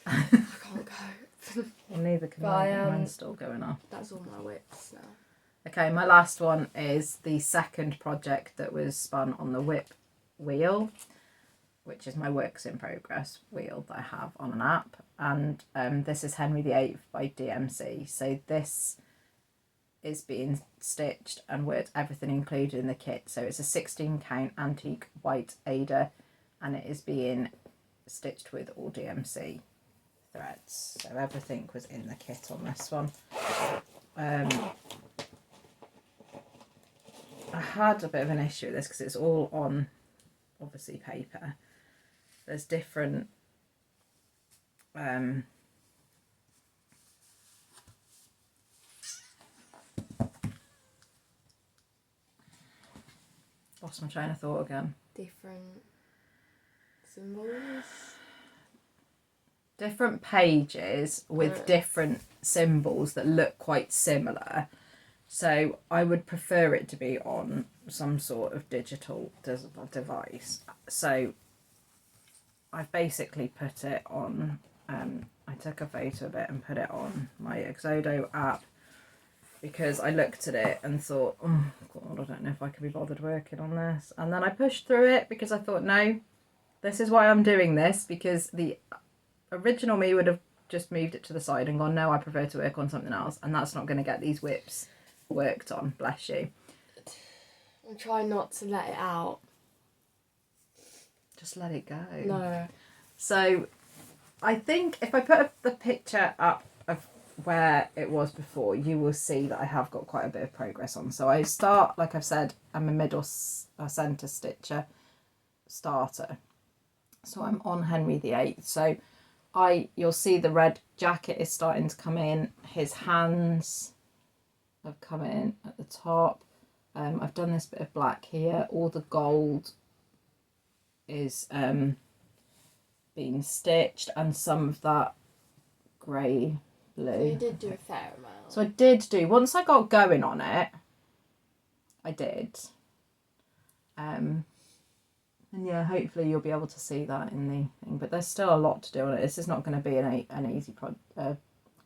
I can't go. Well, neither can But I. Mine's still going up. That's all my whips now. Okay, my last one is the second project that was spun on the whip wheel, which is my works in progress wheel that I have on an app. And this is Henry VIII by DMC. So this is being stitched and with everything included in the kit. So it's a 16 count antique white Ada, and it is being stitched with all DMC threads. So everything was in the kit on this one. I had a bit of an issue with this because it's all on, obviously, paper. there's different lost my train of thought again. Different symbols. Different pages with different symbols that look quite similar. So I would prefer it to be on some sort of digital device. So I've basically put it on, I took a photo of it and put it on my Exodo app because I looked at it and thought, oh God, I don't know if I can be bothered working on this. And then I pushed through it because I thought, no, this is why I'm doing this, because the original me would have just moved it to the side and gone, no, I prefer to work on something else, and that's not going to get these whips worked on. Bless you. I'm trying not to let it out. Just let it go. No. So I think if I put the picture up of where it was before, you will see that I have got quite a bit of progress on. So I start, like I've said, I'm a middle centre stitcher starter. So I'm on Henry VIII. So you'll see the red jacket is starting to come in. His hands have come in at the top. I've done this bit of black here. All the gold is being stitched, and some of that grey blue. So you did do a fair amount. So I did do, once I got going on it, I did. And yeah, hopefully you'll be able to see that in the thing. But there's still a lot to do on it. This is not going to be an easy,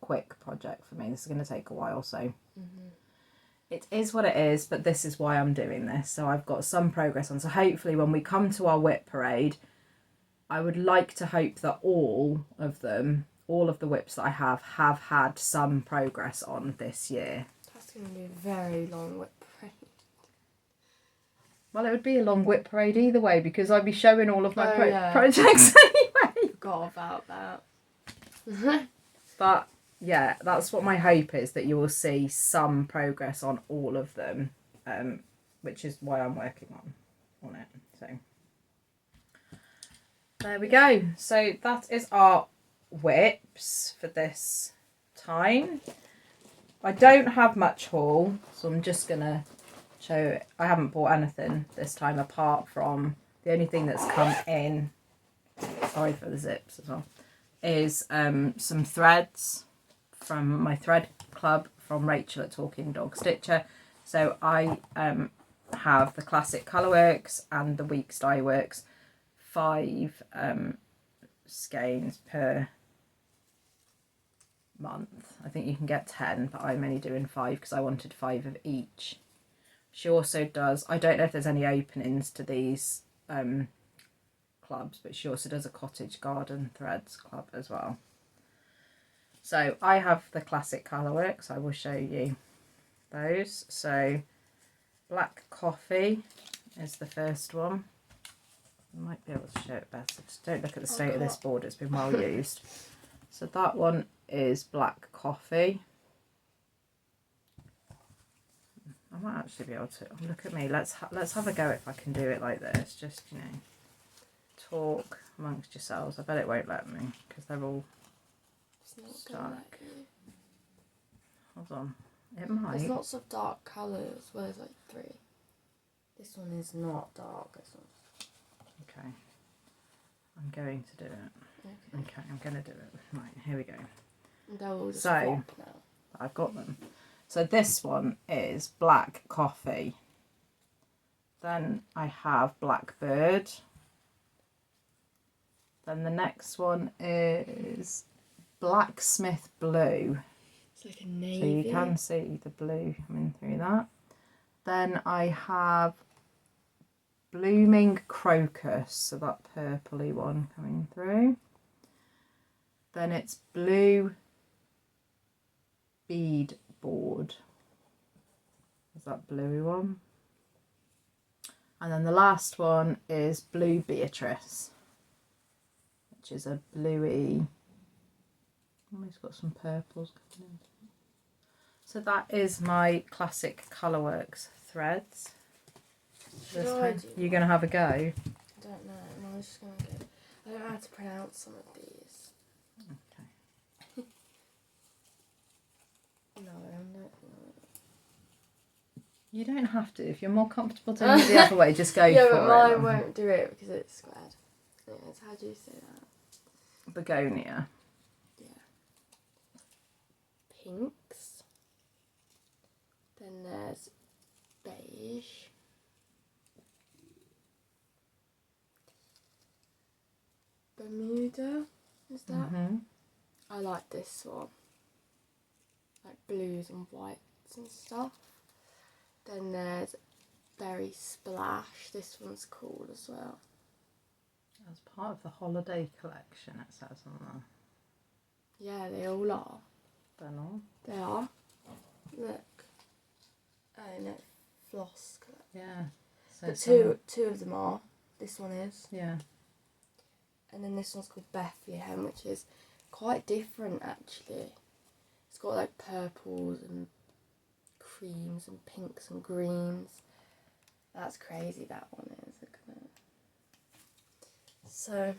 quick project for me. This is going to take a while, so it is what it is. But this is why I'm doing this. So I've got some progress on. So hopefully when we come to our whip parade, I would like to hope that all of the whips that I have had some progress on this year. That's going to be a very long whip parade. Well, it would be a long whip parade either way, because I'd be showing all of my yeah. projects anyway. Forgot about that. But yeah, that's what my hope is, that you will see some progress on all of them, which is why I'm working on it. So there we go. So that is our whips for this time. I don't have much haul, so I'm just gonna show it. I haven't bought anything this time apart from the only thing that's come in, sorry for the zips as well, is some threads from my thread club from Rachel at Talking Dog Stitcher. So I have the classic Colourworks and the Weeks Dye Works, 5 skeins per month. I think you can get 10, but I'm only doing 5 because I wanted 5 of each. She also does, I don't know if there's any openings to these clubs, but she also does a cottage garden threads club as well. So I have the classic Colourworks. I will show you those. So Black Coffee is the first one. I might be able to show it better. Just don't look at the state of this board. It's been well used. So that one is Black Coffee. I might actually be able to, oh, look at me, let's have a go if I can do it like this, just, you know, talk amongst yourselves. I bet it won't let me because they're all stuck. Hold on, it might. There's lots of dark colours, well there's like 3. This one is not dark, this one's... Okay, I'm going to do it. Okay, I'm going to do it. Right, here we go. And they'll all just so, flop now. I've got them. So this one is Black Coffee. Then I have Blackbird. Then the next one is Blacksmith Blue. It's like a navy. So you can see the blue coming through that. Then I have Blooming Crocus, so that purpley one coming through. Then it's Blue Bead Board. Is that bluey one? And then the last one is Blue Beatrice, which is a bluey. Oh, it's got some purples coming in. So that is my classic Colourworks threads. You're going to have a go? I don't know. I'm just going to go. I don't know how to pronounce some of these. Okay. No, I'm not. You don't have to. If you're more comfortable doing it the other way, just go Yeah, for but it. mine won't do it because it's squared. Anyways, how do you say that? Begonia. Yeah. Pinks. Then there's beige. Bermuda, is that? Mm-hmm. I like this one. Like blues and whites and stuff. Then there's Berry Splash. This one's cool as well. As part of the holiday collection, it says on Yeah, they all are. there. They're not. They are. Look. Oh no, floss. Yeah. So But two of them are. This one is. Yeah. And then this one's called Bethlehem, which is quite different actually. It's got like purples and creams and pinks and greens. That's crazy, that one is, look at it. So,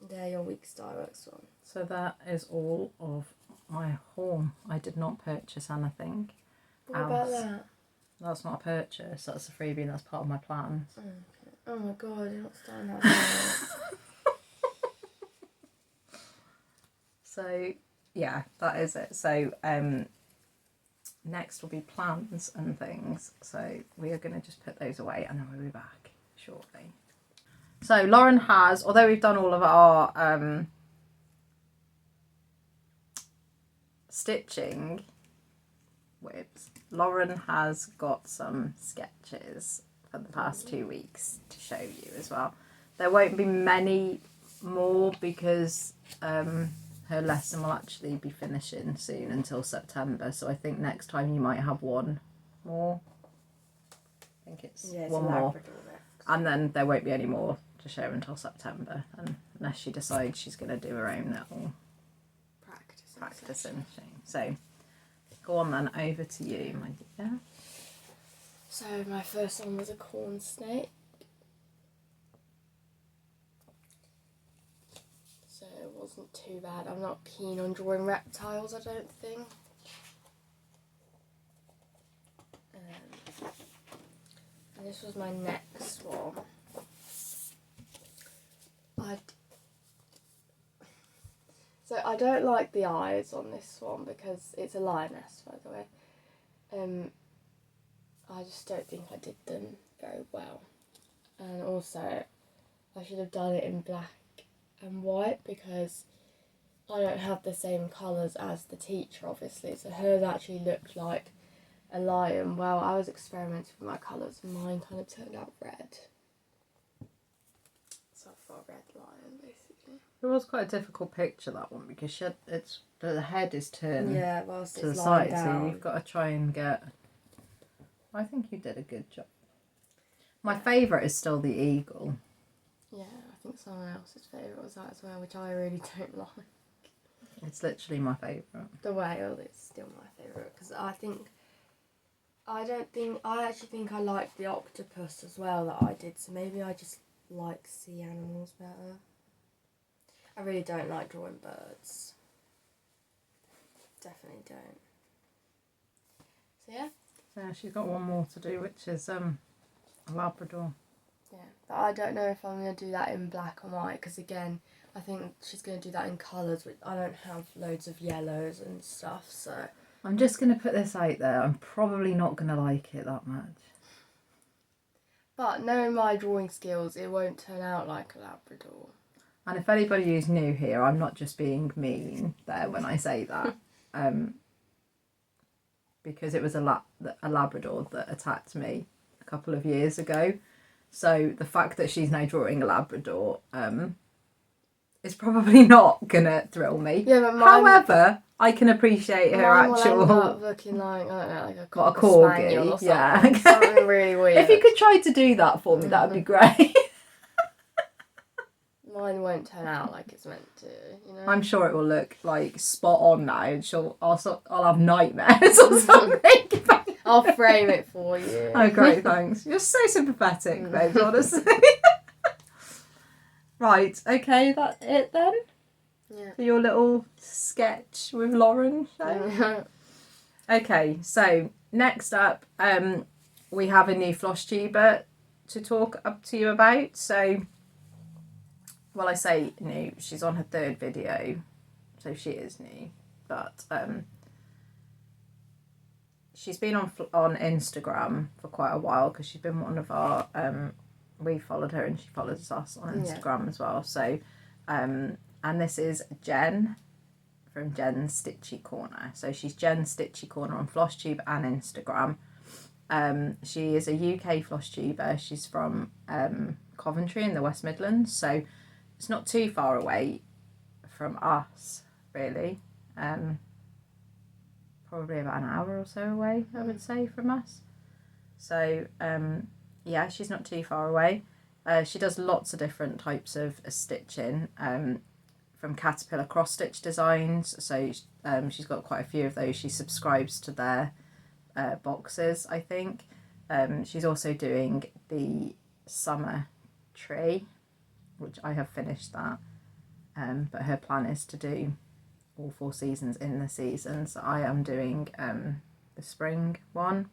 there your week's dye works on. So that is all of my haul. I did not purchase anything. What about that? That's not a purchase, that's a freebie, that's part of my plans. Okay. Oh my god, you're not starting that now. So, yeah, that is it. So, next will be plans and things. So, we are going to just put those away and then we'll be back shortly. So, Lauren has, although we've done all of our stitching whips, Lauren has got some sketches for the past 2 weeks to show you as well. There won't be many more because her lesson will actually be finishing soon until September, so I think next time you might have one more. I think it's one more. And then there won't be any more to show until September, unless she decides she's going to do her own little practicing thing. So go on then, over to you, my dear. So my first one was a corn snake. So it wasn't too bad. I'm not keen on drawing reptiles, I don't think. And this was my next one. So I don't like the eyes on this one because it's a lioness, by the way. I just don't think I did them very well. And also, I should have done it in black and white because I don't have the same colours as the teacher, obviously. So hers actually looked like a lion. Well, I was experimenting with my colours and mine kind of turned out red. So I've got a red lion, basically. It was quite a difficult picture, that one, because the head is turned to the side, so you've got to try and get... I think you did a good job. My favourite is still the eagle. Yeah, I think someone else's favourite was that as well, which I really don't like. It's literally my favourite. The whale is still my favourite because I actually think I like the octopus as well that I did, so maybe I just like sea animals better. I really don't like drawing birds. Definitely don't. So yeah. Yeah, she's got one more to do, which is a Labrador. Yeah, but I don't know if I'm going to do that in black or white because again, I think she's going to do that in colours, which I don't have loads of yellows and stuff, so... I'm just going to put this out there, I'm probably not going to like it that much. But knowing my drawing skills, it won't turn out like a Labrador. And if anybody who's new here, I'm not just being mean there when I say that. Because it was a Labrador that attacked me a couple of years ago. So the fact that she's now drawing a Labrador is probably not going to thrill me. Yeah, but however, I can appreciate her actual... Will end up looking like, I don't know, like a corgi, spaniel or something. Yeah. Something really weird. If you could try to do that for me, that would be great. Mine won't turn out like it's meant to, you know? I'm sure it will look like spot on now, and I'll have nightmares or something. I'll frame it for you. Oh, great, thanks. You're so sympathetic, babes, honestly. Right, okay, that's it then Yeah. for your little sketch with Loran show. Okay, so next up, we have a new Flosstuber to talk up to you about. So, well, I say new, she's on her 3rd video, so she is new, but she's been on Instagram for quite a while because she's been one of our we followed her and she follows us on Instagram as well. So and this is Jen from Jen's Stitchy Corner. So she's Jen's Stitchy Corner on Flosstube and Instagram. She is a UK Flosstuber. She's from Coventry in the West Midlands, so it's not too far away from us really. Probably about an hour or so away, I would say, from us. So yeah, she's not too far away. She does lots of different types of stitching, from Caterpillar cross stitch designs. So she's got quite a few of those. She subscribes to their boxes, I think. She's also doing the summer tree, which I have finished that. But her plan is to do all 4 seasons in the season. So I am doing the spring one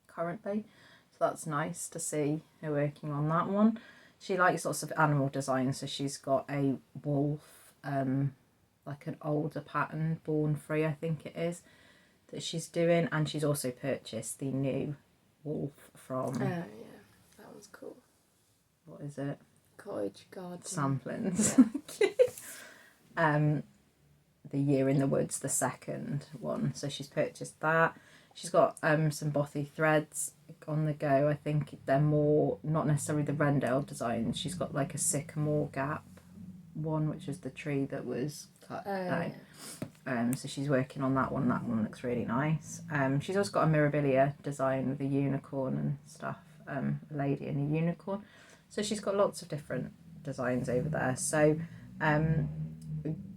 currently. So that's nice to see her working on that one. She likes lots of animal designs, so she's got a wolf, like an older pattern, Born Free I think it is, that she's doing, and she's also purchased the new wolf from... Oh yeah, that one's cool. What is it? Cottage Garden. Samplings. Yeah. The Year in the Woods, the 2nd one. So she's purchased that. She's got some Bothy threads on the go. I think they're more, not necessarily the Rendell designs. She's got like a sycamore gap one, which is the tree that was cut out. Yeah. So she's working on that one. That one looks really nice. She's also got a Mirabilia design with a unicorn and stuff. A lady and a unicorn. So she's got lots of different designs over there. So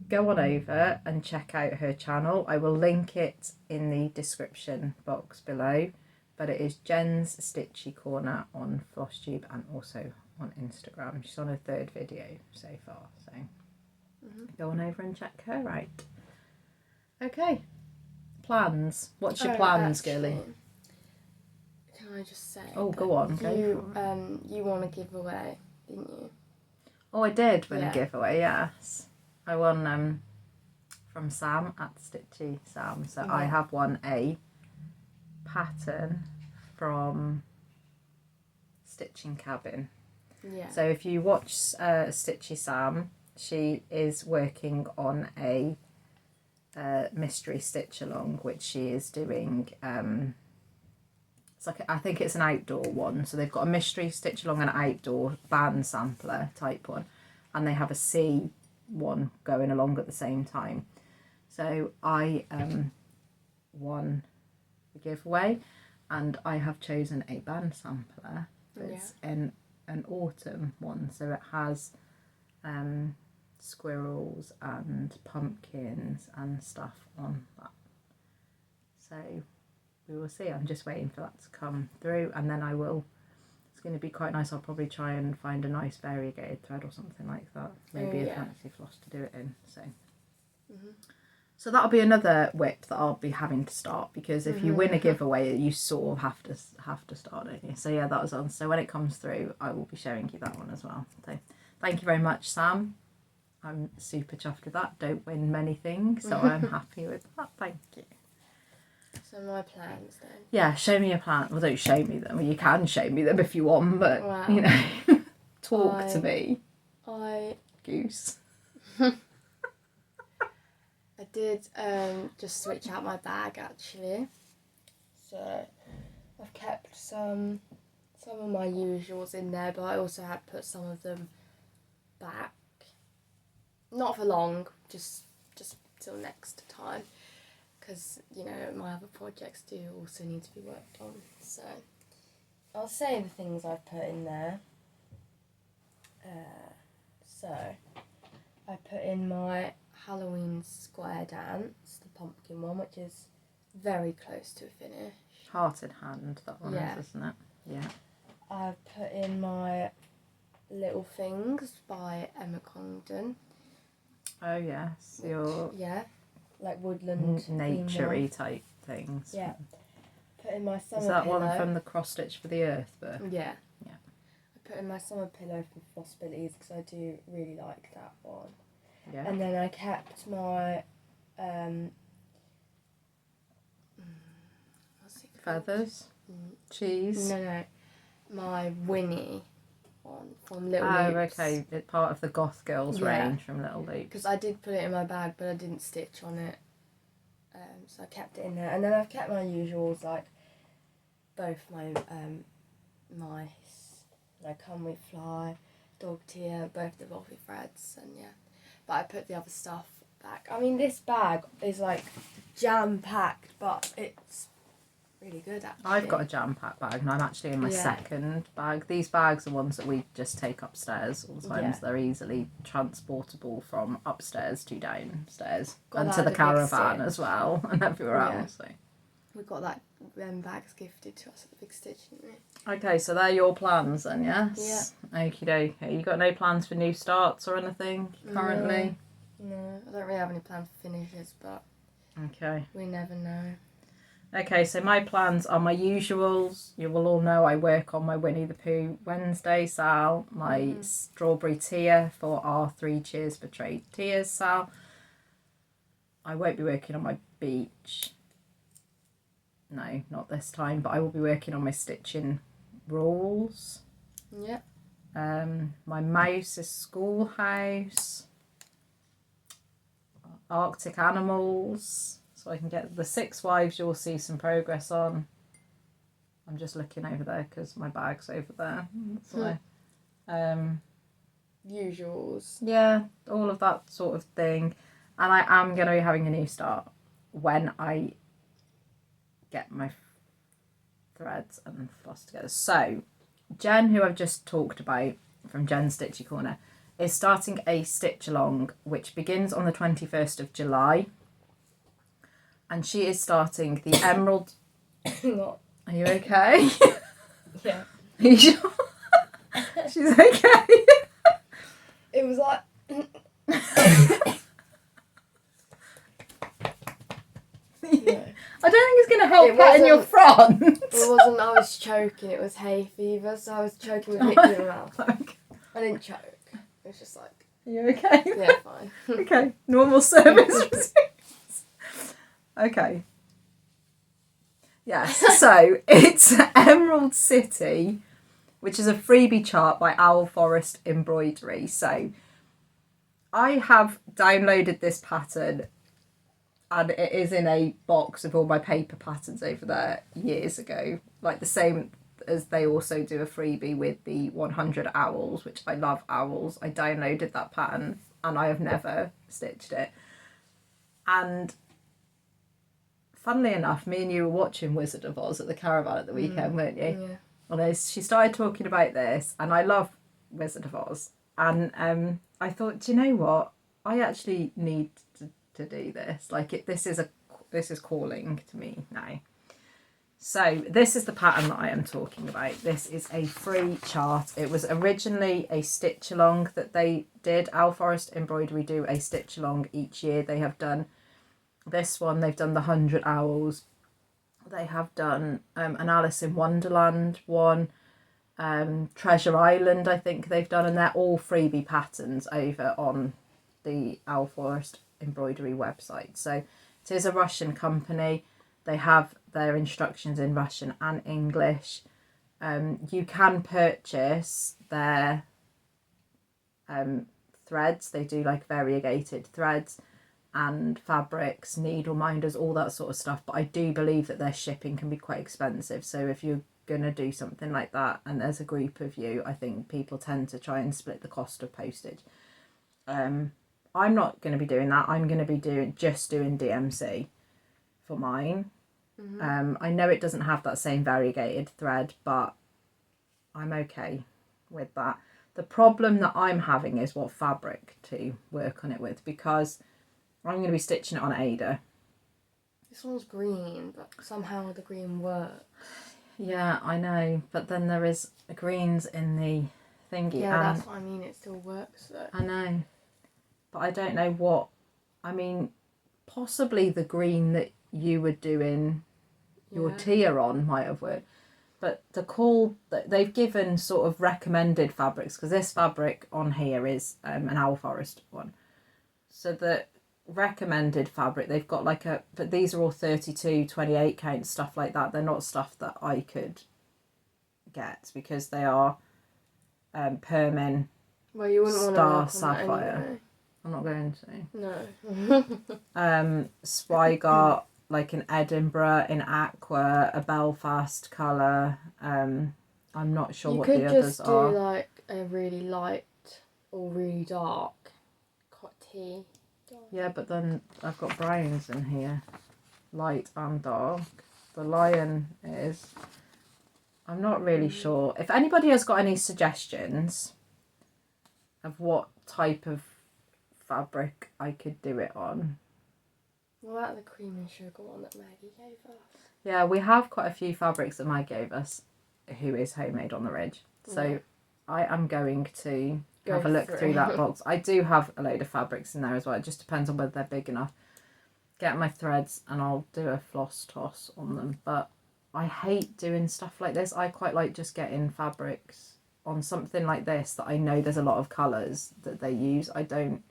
go on over and check out her channel. I will link it in the description box below, but it is Jen's Stitchy Corner on Flosstube and also on Instagram. She's on her 3rd video so far, so go on over and check her out. Okay, plans. What's your plans, girly? Can I just say? Oh, go on. You won a giveaway, didn't you? Oh, I did win a giveaway. Yes. I won from Sam at Stitchy Sam. So I have won a pattern from Stitching Cabin. Yeah. So if you watch Stitchy Sam, she is working on a mystery stitch along, which she is doing. It's like I think it's an outdoor one. So they've got a mystery stitch along, an outdoor band sampler type one, and they have a sea one going along at the same time. So I won the giveaway, and I have chosen a band sampler that's in an autumn one, so it has squirrels and pumpkins and stuff on that. So we will see. I'm just waiting for that to come through, and then I will. It's going to be quite nice. I'll probably try and find a nice variegated thread or something like that. Maybe a fancy floss to do it in. So that'll be another whip that I'll be having to start, because if you win a giveaway, you sort of have to start, don't you? So yeah, that was on. So when it comes through, I will be showing you that one as well. So thank you very much, Sam. I'm super chuffed with that. Don't win many things, so I'm happy with that. Thank you. So my plans then? Yeah, show me your plan. Well, don't show me them. Well, you can show me them if you want, but you know, talk to me. Goose. I did just switch out my bag actually. So I've kept some of my usuals in there, but I also had put some of them back. Not for long, just till next time. Because, you know, my other projects do also need to be worked on. So, I'll say the things I've put in there. So, I put in my Halloween square dance, the pumpkin one, which is very close to a finish. Hearted Hand, that one is, isn't it? Yeah. I've put in my Little Things by yes, your yeah, like woodland nature-y type things. Yeah. Put in my summer Is that pillow. one from the Cross Stitch for the Earth book? Yeah. Yeah. I put in my summer pillow from Flosstube because I do really like that one. Yeah. And then I kept my what's it called? Feathers? Cheese? No. My Winnie one from Little Oh, Loops. okay. It's part of the Goth Girls range from Little Loops. Because I did put it in my bag, but I didn't stitch on it. So I kept it in there. And then I've kept my usuals, like both my mice, come with fly, dog tier, both the Bothy threads, and yeah. But I put the other stuff back. I mean, this bag is like jam-packed, but it's really good actually. I've got a jam-packed bag and I'm actually in my second bag. These bags are ones that we just take upstairs all the time. Yeah. So they're easily transportable from upstairs to downstairs Got and to that the caravan Big as well and everywhere else. So. We got that bags gifted to us at the Big Stitch, didn't we? Okay, so they're your plans then, yes? Yeah. Okie dokie. You got no plans for new starts or anything currently? No, I don't really have any plans for finishes, but okay, we never know. Okay, so my plans are my usuals. You will all know I work on my Winnie the Pooh Wednesday sale, my strawberry tier for our 3 Cheers for Trade tiers sale. I won't be working on my beach. No, not this time, but I will be working on my stitching rules. Yeah. My mouse is Schoolhouse. Arctic animals. So I can get the 6 wives you'll see some progress on. I'm just looking over there because my bag's over there. So, usuals. Yeah, all of that sort of thing. And I am going to be having a new start when I get my threads and floss together. So, Jen, who I've just talked about from Jen's Stitchy Corner, is starting a stitch along which begins on the 21st of July. And she is starting the Emerald... What? Are you okay? Yeah. Are you sure? She's okay. It was like... No. I don't think it's going to help It that in your front. It wasn't, I was choking, it was hay fever, so I was choking with liquid in my mouth. Okay. I didn't choke. It was just like... Are you okay? Yeah, fine. Okay, normal service resumes. Okay. Yes, so it's Emerald City, which is a freebie chart by Owl Forest Embroidery. So I have downloaded this pattern and it is in a box of all my paper patterns over there years ago. Like the same as they also do a freebie with the 100 owls, which I love owls. I downloaded that pattern and I have never stitched it. And funnily enough, me and you were watching Wizard of Oz at the caravan at the weekend, weren't you? Yeah. Well, she started talking about this, and I love Wizard of Oz. And I thought, do you know what? I actually need to do this. Like, this is calling to me now. So this is the pattern that I am talking about. This is a free chart. It was originally a stitch along that they did. Owl Forest Embroidery do a stitch along each year. They have done this one, they've done the 100 owls, they have done an Alice in Wonderland one, Treasure Island I think they've done, and they're all freebie patterns over on the Owl Forest Embroidery website. So it is a Russian company. They have their instructions in Russian and English. You can purchase their threads. They do like variegated threads and fabrics, needle minders, all that sort of stuff. But I do believe that their shipping can be quite expensive. So if you're going to do something like that and there's a group of you, I think people tend to try and split the cost of postage. I'm not going to be doing that. I'm going to be doing DMC for mine. I know it doesn't have that same variegated thread, but I'm okay with that. The problem that I'm having is what fabric to work on it with, because I'm going to be stitching it on Ada. This one's green, but somehow the green works. Yeah, I know, but then there is greens in the thingy. Yeah, that's what I mean, it still works though. I know, but I don't know what I mean, possibly the green that you were doing your Yeah. tier on might have worked. But they've given sort of recommended fabrics, because this fabric on here is an owl forest one. So the recommended fabric, they've got like but these are all 32, 28 count, stuff like that. They're not stuff that I could get because they are Permin Well, you wouldn't want to Star work Sapphire. on that anyway. I'm not going to. No. Swigart, like an Edinburgh in aqua, a Belfast colour. I'm not sure what the others are. You could just do like a really light or really dark tea. Yeah, but then I've got browns in here, light and dark. The lion is. I'm not really sure. If anybody has got any suggestions of what type of fabric I could do it on. What about the cream and sugar one that Maggie gave us? Yeah, we have quite a few fabrics that Maggie gave us, who is homemade on the ridge. So I am going to have a look through that box. I do have a load of fabrics in there as well. It just depends on whether they're big enough. Get my threads and I'll do a floss toss on them. But I hate doing stuff like this. I quite like just getting fabrics on something like this that I know there's a lot of colours that they use. I'm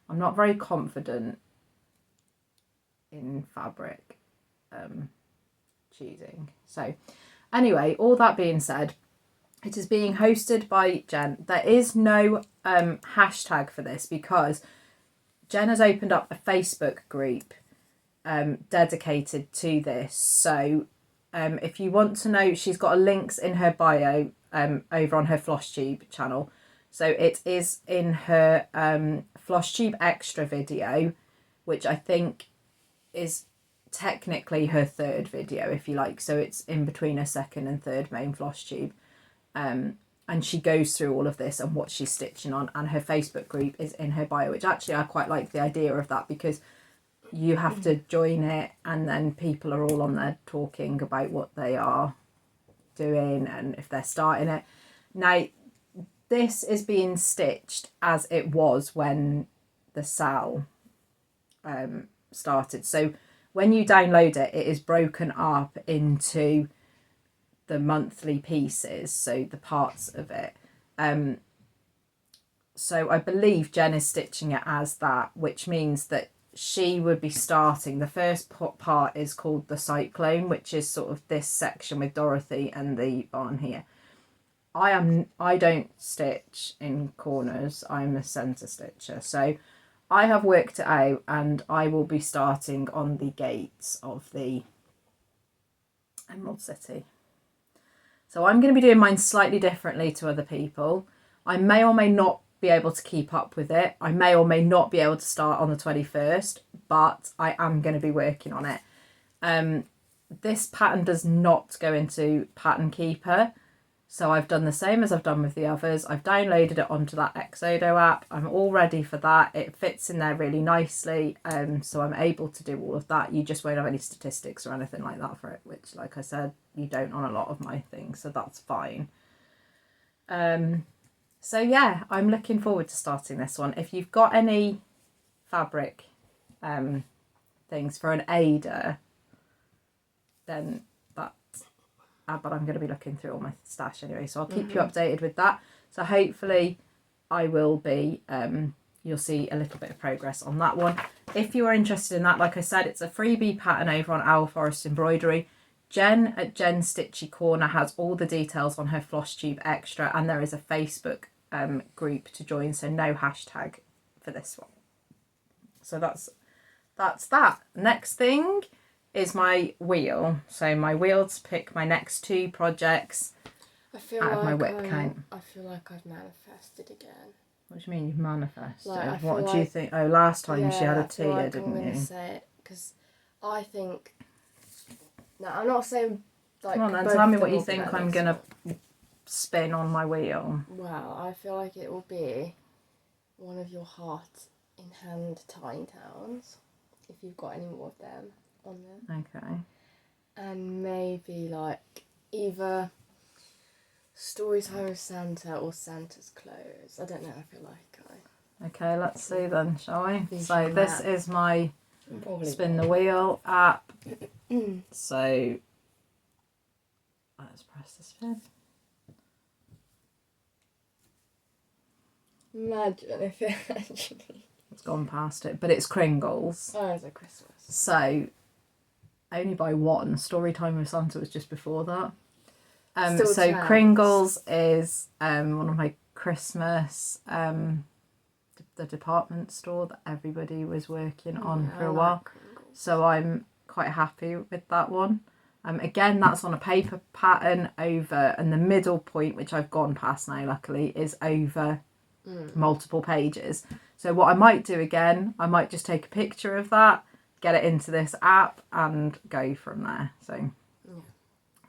not very confident in fabric choosing. So anyway, all that being said, it is being hosted by Jen. There is no hashtag for this because Jen has opened up a Facebook group dedicated to this. So if you want to know, she's got links in her bio over on her Flosstube channel. So it is in her Flosstube extra video, which I think is technically her third video, if you like. So it's in between her second and third main Flosstube. And she goes through all of this and what she's stitching on, and her Facebook group is in her bio, which actually I quite like the idea of that, because you have to join it and then people are all on there talking about what they are doing and if they're starting it. Now this is being stitched as it was when the sale started. So when you download it, it is broken up into the monthly pieces, so the parts of it. So I believe Jen is stitching it as that, which means that she would be starting. The first part is called the Cyclone, which is sort of this section with Dorothy and the barn here. I don't stitch in corners. I'm a centre stitcher, so I have worked it out, and I will be starting on the gates of the Emerald City. So I'm going to be doing mine slightly differently to other people. I may or may not be able to keep up with it. I may or may not be able to start on the 21st, but I am going to be working on it. This pattern does not go into Pattern Keeper. So I've done the same as I've done with the others. I've downloaded it onto that Exodo app. I'm all ready for that. It fits in there really nicely. So I'm able to do all of that. You just won't have any statistics or anything like that for it, which, like I said, you don't on a lot of my things. So that's fine. So yeah, I'm looking forward to starting this one. If you've got any fabric things for an Ada, then but I'm going to be looking through all my stash anyway, so I'll keep you updated with that. So hopefully I will be, you'll see a little bit of progress on that one. If you are interested in that, like I said, it's a freebie pattern over on Owl Forest Embroidery. Jen at Jen Stitchy Corner has all the details on her Flosstube extra, and there is a Facebook group to join, so no hashtag for this one. So that's that. Next thing is my wheel. So my wheel to pick my next two projects out of my whip count. I feel like I've manifested again. What do you mean you've manifested? Like, what do you think? Oh, last time she had a tier, didn't I'm you? going to say it because I think... No, I'm not saying... Like, come on then, tell me what you think I'm going to spin on my wheel. Well, I feel like it will be one of your heart in hand Tiny Towns, if you've got any more of them on there. Okay. And maybe like either Storytime with Santa or Santa's Clothes. I don't know, I feel like Okay, let's see then, shall we? You So can this that. is my Probably spin the wheel app. So let's press the spin. Imagine if it actually... It's gone past it, but it's Kringles. Oh, it's a Christmas. So only by one. Story time with Santa was just before that. Still So chance. Kringles is one of my Christmas the department store that everybody was working on for a while. So I'm quite happy with that one. Again, that's on a paper pattern over, and the middle point, which I've gone past now luckily, is over multiple pages. So what I might do again, I might just take a picture of that, get it into this app and go from there. So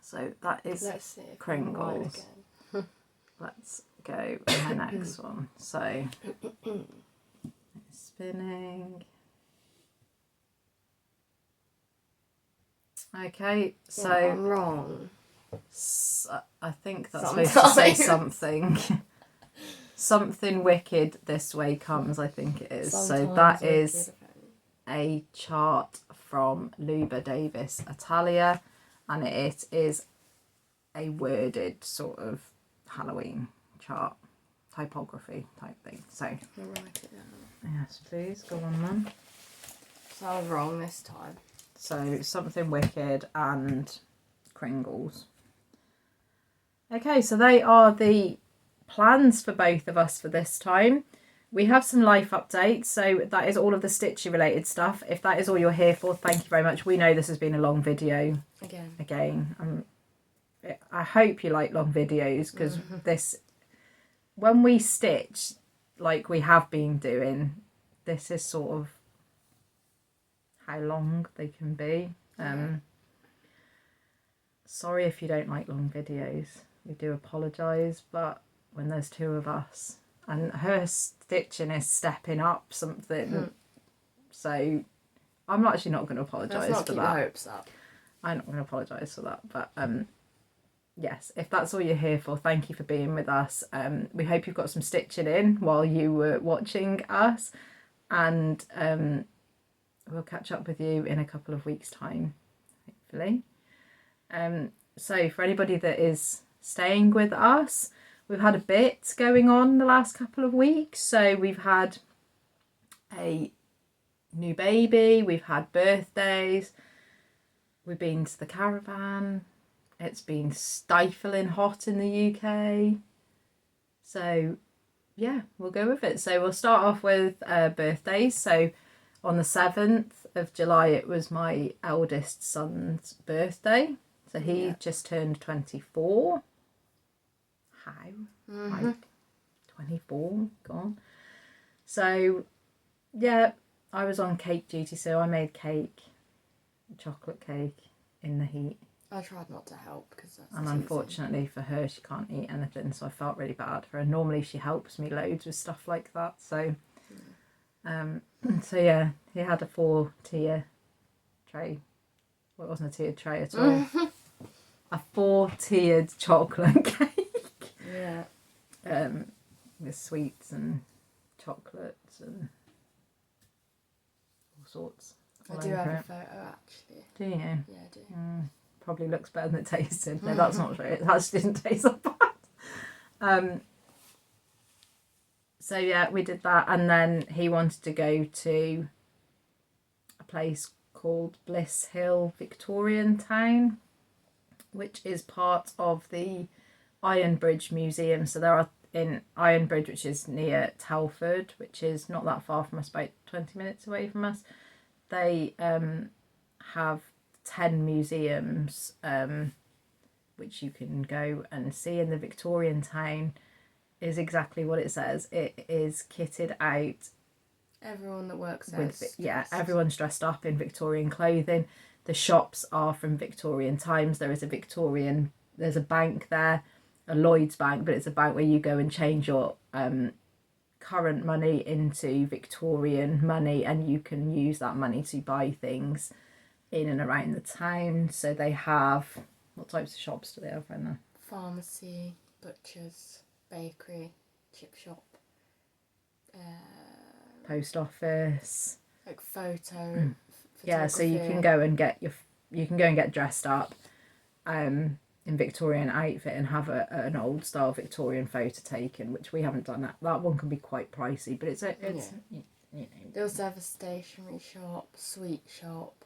so that is Kringles. Let's go with my next one. So spinning. Okay, so I'm wrong. I think that's supposed to say something. Something wicked this way comes, I think it is. Sometimes so that wicked, is a chart from Luba Davis Italia, and it is a worded sort of Halloween chart, typography type thing. So I'll write it down. yes, please go on then. So I was wrong this time. So something wicked and Kringles. Okay, so they are the plans for both of us for this time. We have some life updates, so that is all of the stitchy related stuff. If that is all you're here for, thank you very much. We know this has been a long video. Again. I hope you like long videos, because this, when we stitch like we have been doing, this is sort of how long they can be. Sorry if you don't like long videos. We do apologise, but when there's two of us and her stitching is stepping up something, so I'm actually not going to apologise for that. Hopes up. I'm not going to apologise for that, but yes, if that's all you're here for, thank you for being with us. We hope you've got some stitching in while you were watching us, and we'll catch up with you in a couple of weeks' time, hopefully. So for anybody that is staying with us, we've had a bit going on the last couple of weeks. So we've had a new baby, we've had birthdays, we've been to the caravan, it's been stifling hot in the UK. So yeah, we'll go with it. So we'll start off with birthdays. So on the 7th of July, it was my eldest son's birthday. So he just turned 24. How? Like 24, gone. So yeah, I was on cake duty, so I made cake, chocolate cake in the heat. I tried not to help because that's and unfortunately for her, she can't eat anything, so I felt really bad for her. Normally she helps me loads with stuff like that, so so yeah, he had a 4-tier tray. Well, it wasn't a tiered tray at all. A 4-tiered chocolate cake. Yeah. With sweets and chocolates and all sorts. I do have a photo actually. Do you? Yeah, I do. Probably looks better than it tasted. No, that's not true. It actually didn't taste that bad. So yeah, we did that, and then he wanted to go to a place called Bliss Hill Victorian Town, which is part of the Iron Bridge Museum. So there are in Iron Bridge, which is near Telford, which is not that far from us, about 20 minutes away from us. They have 10 museums which you can go and see, in the Victorian town is exactly what it says. It is kitted out. Everyone that works there everyone's dressed up in Victorian clothing. The shops are from Victorian times. There's a bank there, a Lloyd's bank, but it's a bank where you go and change your current money into Victorian money, and you can use that money to buy things in and around the town. So they have, what types of shops do they have right now? Pharmacy, butchers, bakery, chip shop, post office, like photo. Yeah, so you can go and get dressed up in Victorian outfit and have an old style Victorian photo taken, which we haven't done. That one can be quite pricey, but it's you know. They also have a stationery shop, sweet shop.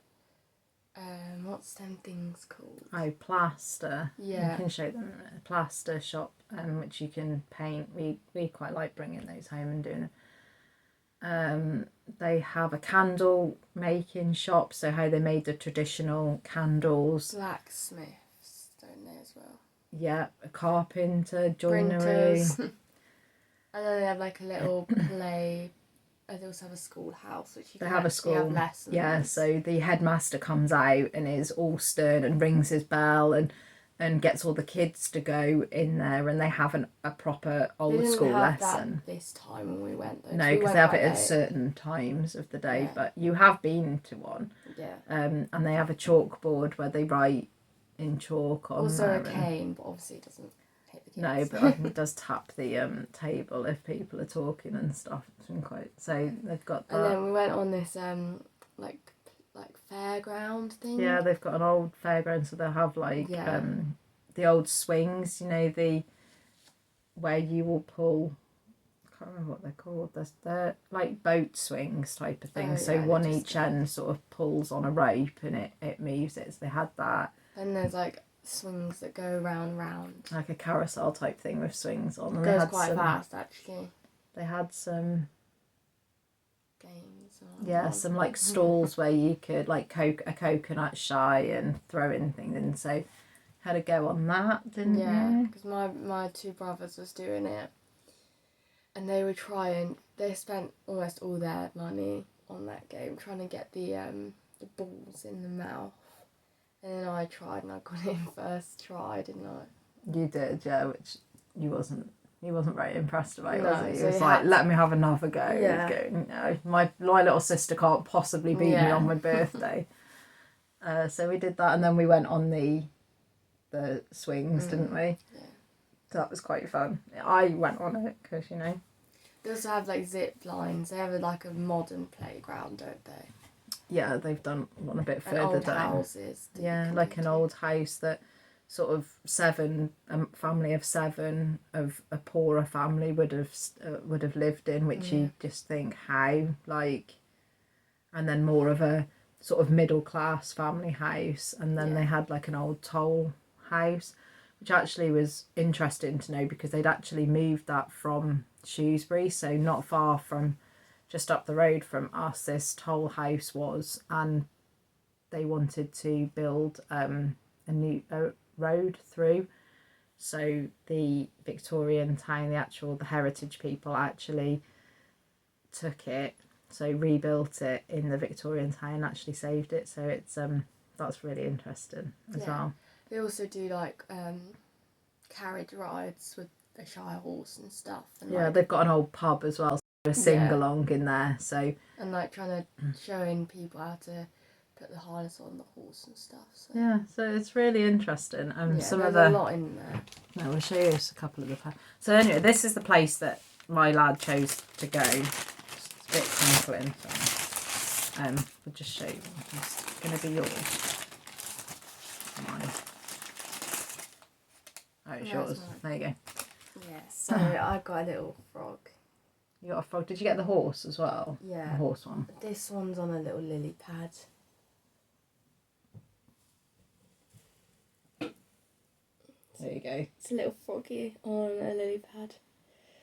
What's them things called? Oh, plaster. Yeah. You can show them a plaster shop, which you can paint. We quite like bringing those home and doing it. They have a candle making shop, so how they made the traditional candles. Blacksmiths, don't they, as well? Yeah, a carpenter, joinery. Printers. And then they have like a little play. They also have a schoolhouse, which you can actually have lessons. Yeah, so the headmaster comes out and is all stern and rings his bell and gets all the kids to go in there, and they have a proper old school lesson. That this time when we went though. No, because they have it at certain times of the day. Yeah. But you have been to one. Yeah. And they have a chalkboard where they write in chalk on. Also a cane, but obviously it doesn't. No, but it does tap the table if people are talking and stuff. So they've got that. And then we went on this like fairground thing. Yeah, they've got an old fairground, so they'll have like the old swings. You know, where you will pull. I can't remember what they're called. They're like boat swings type of thing. So one each end sort of pulls on a rope and it moves it. So they had that. And there's like swings that go round, like a carousel type thing with swings on. And it goes quite fast, actually. They had some games. Some like stalls where you could like a coconut shy and throw in things, and so had a go on that, didn't you? Yeah, because my two brothers was doing it, and they were trying. They spent almost all their money on that game trying to get the balls in the mouth. And then I tried and I got it in first try, didn't I? You did, yeah, which he wasn't very impressed about, was he? He so was like, let me have another go. Yeah. Go, no, my little sister can't possibly beat me on my birthday. So we did that, and then we went on the swings, didn't we? Yeah. So that was quite fun. I went on it because, you know. They also have like zip lines. They have like a modern playground, don't they? Yeah, they've done one a bit further old down. Houses. Yeah, like an old house that sort of family of seven of a poorer family would have lived in, which you just think how, like, and then more of a sort of middle class family house, and then they had like an old toll house, which actually was interesting to know because they'd actually moved that from Shrewsbury, so not far from. Just up the road from us, this toll house was, and they wanted to build a new road through. So the Victorian town, the heritage people actually took it, so rebuilt it in the Victorian town, actually saved it. So it's that's really interesting as well. They also do like carriage rides with a Shire horse and stuff. And they've got an old pub as well. A sing along in there, so and like trying to showing people how to put the harness on the horse and stuff. So it's really interesting. Some there's of the a lot in there. No, we'll show you a couple of the. So anyway, this is the place that my lad chose to go. It's a bit crinkling, so we'll just show you. It's going to be yours. Mine. Oh, it's yours. There you go. Yeah. So I got a little frog. You got a frog. Did you get the horse as well? Yeah. The horse one. This one's on a little lily pad. There you go. It's a little froggy on a lily pad.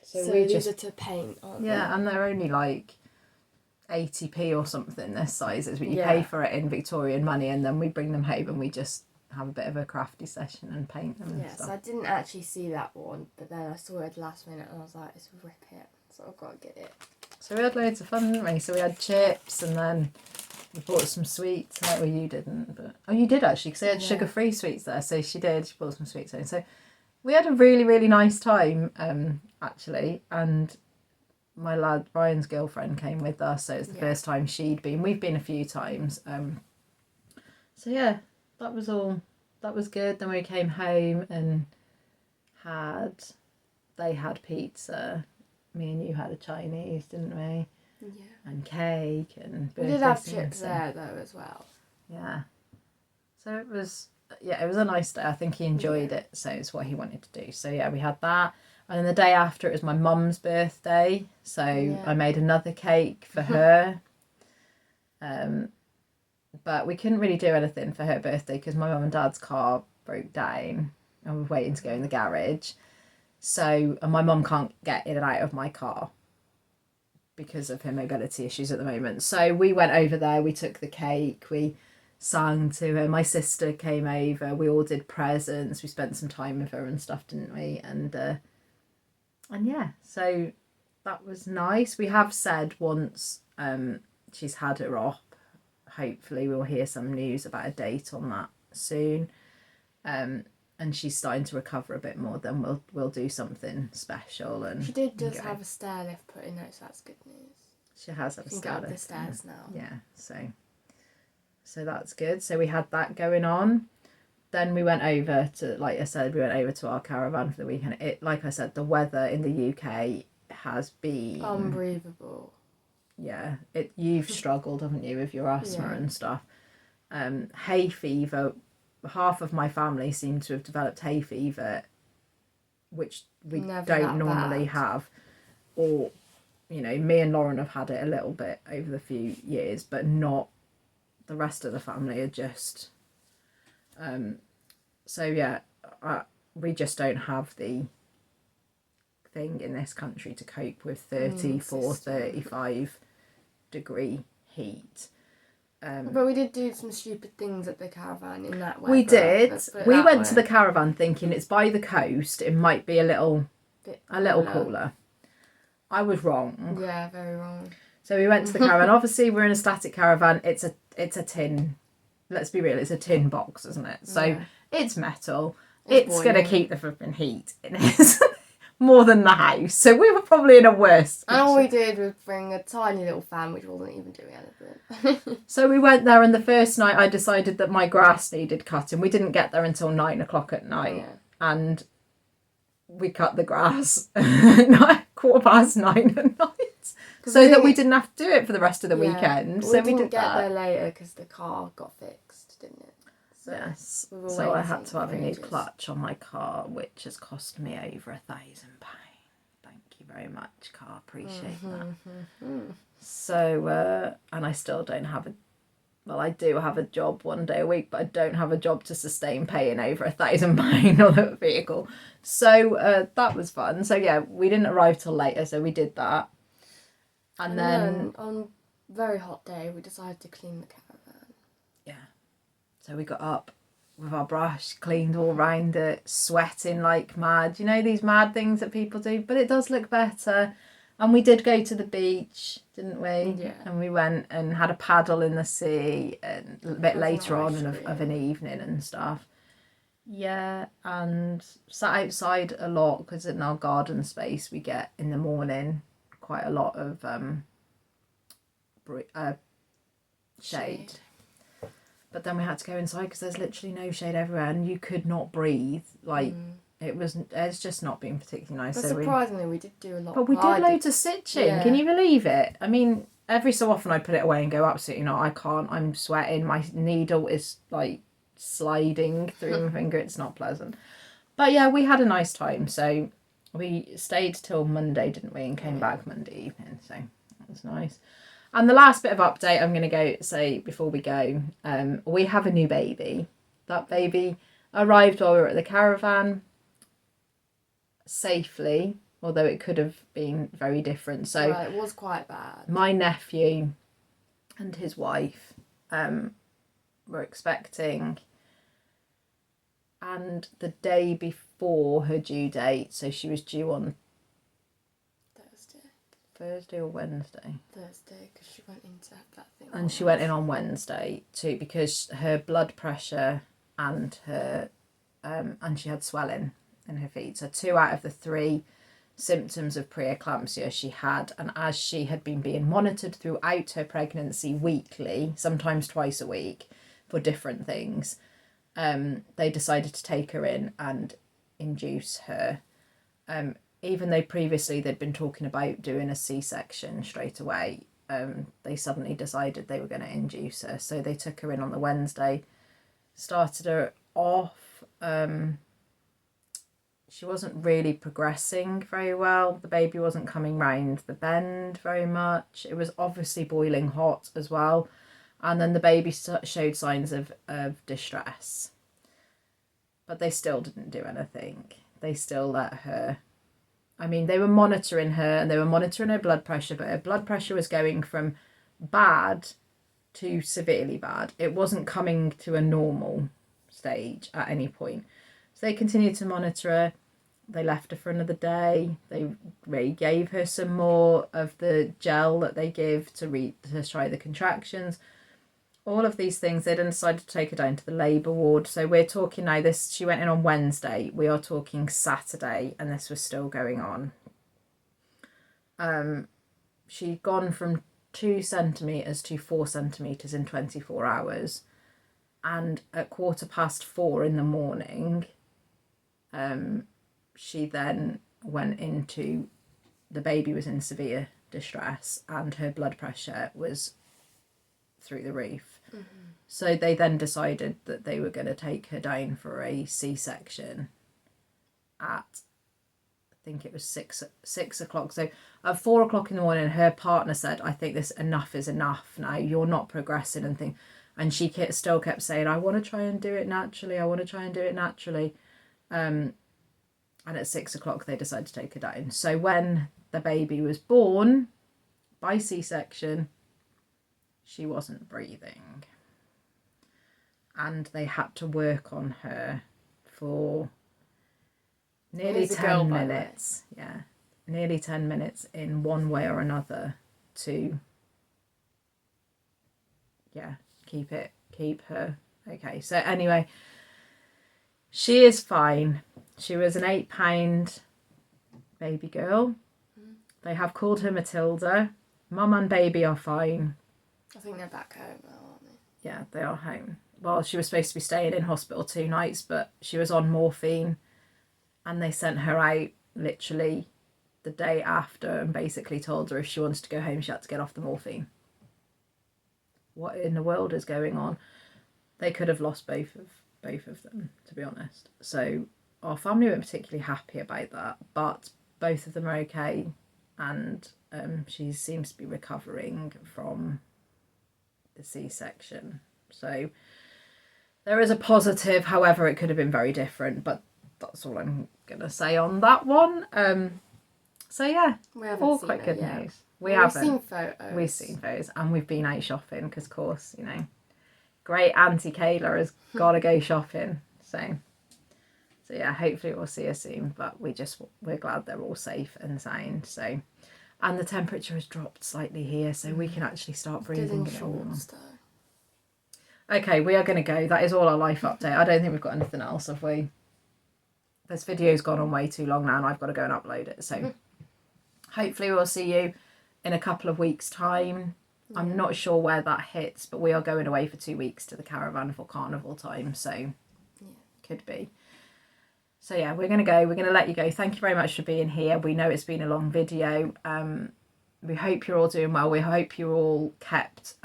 So these are to paint, aren't they? Yeah, and they're only like 80p or something this size. But you pay for it in Victorian money, and then we bring them home and we just have a bit of a crafty session and paint them and stuff. So I didn't actually see that one, but then I saw it last minute and I was like, let's rip it. So I've got to get it. So we had loads of fun, didn't we? So we had chips, and then we bought some sweets. Well, you didn't, but you did actually, because they had sugar-free sweets there. So she did. She bought some sweets home. So we had a really, really nice time, actually. And my lad Ryan's girlfriend came with us, so it's the first time she'd been. We've been a few times. So yeah, that was all. That was good. Then we came home and they had pizza. me and you had a Chinese, didn't we? Yeah. And cake and We did have chips there though as well. Yeah. So it was a nice day. I think he enjoyed it, so it's what he wanted to do. So yeah, we had that. And then the day after it was my mum's birthday, so I made another cake for her. But we couldn't really do anything for her birthday because my mum and dad's car broke down and we were waiting to go in the garage. So, and my mum can't get in and out of my car because of her mobility issues at the moment. So we went over there, we took the cake, we sang to her. My sister came over, we all did presents, we spent some time with her and stuff, didn't we? And yeah, so that was nice. We have said once she's had her op, hopefully we'll hear some news about a date on that soon. And she's starting to recover a bit more, then we'll do something special. And she did just have a stair lift put in there, so that's good news. She has had a stair lift. Go up the stairs now. Yeah, so that's good. So we had that going on. Then we went over to, like I said, we went over to our caravan for the weekend. It, like I said, the weather in the UK has been unbreathable. Yeah, you've struggled, haven't you, with your asthma and stuff. Hay fever. Half of my family seem to have developed hay fever, which we don't normally have. Or, you know, me and Loran have had it a little bit over the few years, but not the rest of the family are just... so, yeah, we just don't have the thing in this country to cope with 34, 35 degree heat. But we did do some stupid things at the caravan in that weather. We did. We went to the caravan thinking it's by the coast, it might be a little cooler. I was wrong. Yeah, very wrong. So we went to the caravan. Obviously, we're in a static caravan. It's a tin. Let's be real, it's a tin box, isn't it? So it's metal. It's going to keep the flipping heat in it. More than the house, so we were probably in a worse and all we did was bring a tiny little fan which wasn't even doing anything. So we went there, and the first night I decided that my grass needed cutting. We didn't get there until 9 o'clock at night, and we cut the grass at 9:15 at night, so that we didn't have to do it for the rest of the weekend. So we didn't get there later because the car got fixed, didn't it? So yes. So I had to have a new clutch on my car, which has cost me over £1,000. Thank you very much, car. Appreciate that. So, and I still don't have I do have a job one day a week, but I don't have a job to sustain paying over £1,000 on a vehicle. So that was fun. So yeah, we didn't arrive till later, so we did that. And then on a very hot day, we decided to clean the caravan. So we got up with our brush, cleaned all round it, sweating like mad. You know, these mad things that people do, but it does look better. And we did go to the beach, didn't we? Yeah. And we went and had a paddle in the sea and a bit later on of an evening and stuff. Yeah, and sat outside a lot because in our garden space we get in the morning quite a lot of shade. But then we had to go inside because there's literally no shade everywhere and you could not breathe. Like, it's just not been particularly nice. But surprisingly, we did do a lot. But we did loads of stitching. Yeah. Can you believe it? I mean, every so often I put it away and go, absolutely not. I can't. I'm sweating. My needle is, like, sliding through my finger. It's not pleasant. But, yeah, we had a nice time. So we stayed till Monday, didn't we? And came back Monday evening. So that was nice. And the last bit of update I'm going to go say before we go, we have a new baby. That baby arrived while we were at the caravan safely, although it could have been very different. So it was quite bad. My nephew and his wife were expecting, and the day before her due date, so she was due on Thursday or Wednesday? Thursday, because she went in to have that thing. And she went in on Wednesday too, because her blood pressure and her and she had swelling in her feet. So 2 out of the 3 symptoms of preeclampsia she had, and as she had been being monitored throughout her pregnancy weekly, sometimes twice a week, for different things, they decided to take her in and induce her. even though previously they'd been talking about doing a C-section straight away, they suddenly decided they were going to induce her. So they took her in on the Wednesday, started her off. She wasn't really progressing very well. The baby wasn't coming round the bend very much. It was obviously boiling hot as well. And then the baby showed signs of distress. But they still didn't do anything. They still let her... I mean, they were monitoring her and they were monitoring her blood pressure, but her blood pressure was going from bad to severely bad. It wasn't coming to a normal stage at any point. So they continued to monitor her. They left her for another day. They gave her some more of the gel that they give to try the contractions. All of these things, they then decided to take her down to the labour ward. So we're talking now, she went in on Wednesday. We are talking Saturday, and this was still going on. She'd gone from 2 centimetres to 4 centimetres in 24 hours. And at 4:15 in the morning, she then went into, the baby was in severe distress and her blood pressure was through the roof. Mm-hmm. So they then decided that they were going to take her down for a C-section at, I think it was 6 o'clock. So at 4 o'clock in the morning, her partner said, I think this enough is enough now. You're not progressing and things. And she still kept saying, I want to try and do it naturally. I want to try and do it naturally. And at 6 o'clock, they decided to take her down. So when the baby was born by C-section, she wasn't breathing. And they had to work on her for nearly 10 minutes. Yeah, nearly 10 minutes in one way or another to, yeah, keep her okay. So anyway, she is fine. She was an 8-pound baby girl. They have called her Matilda. Mum and baby are fine. I think they're back home now, aren't they? Yeah, they are home. Well, she was supposed to be staying in hospital 2 nights, but she was on morphine and they sent her out literally the day after and basically told her if she wanted to go home, she had to get off the morphine. What in the world is going on? They could have lost both of them, to be honest. So our family weren't particularly happy about that, but both of them are okay, and she seems to be recovering from the C-section. So there is a positive. However, it could have been very different, but that's all I'm gonna say on that one. So yeah, all quite good news. We've seen photos. We've seen photos, and we've been out shopping because, of course, you know, great Auntie Kayla has got to go shopping. So yeah, hopefully we'll see her soon. But we're glad they're all safe and sound. So, and the temperature has dropped slightly here, so we can actually start breathing a bit warmer. Okay, we are going to go. That is all our life update. I don't think we've got anything else, have we? This video's gone on way too long now, and I've got to go and upload it. So hopefully we'll see you in a couple of weeks' time. Yeah. I'm not sure where that hits, but we are going away for 2 weeks to the caravan for carnival time, so yeah, could be. So yeah, we're going to go. We're going to let you go. Thank you very much for being here. We know it's been a long video. We hope you're all doing well. We hope you're all kept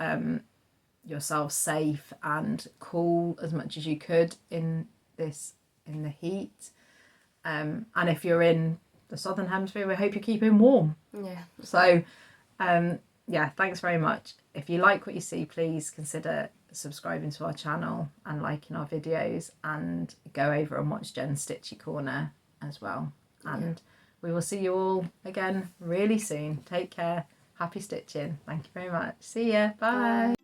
yourselves safe and cool as much as you could in the heat. And if you're in the southern hemisphere, we hope you're keeping warm. Yeah. So yeah, thanks very much. If you like what you see, please consider subscribing to our channel and liking our videos, and go over and watch Jen's Stitchy Corner as well. And we will see you all again really soon. Take care. Happy stitching. Thank you very much. See ya. Bye.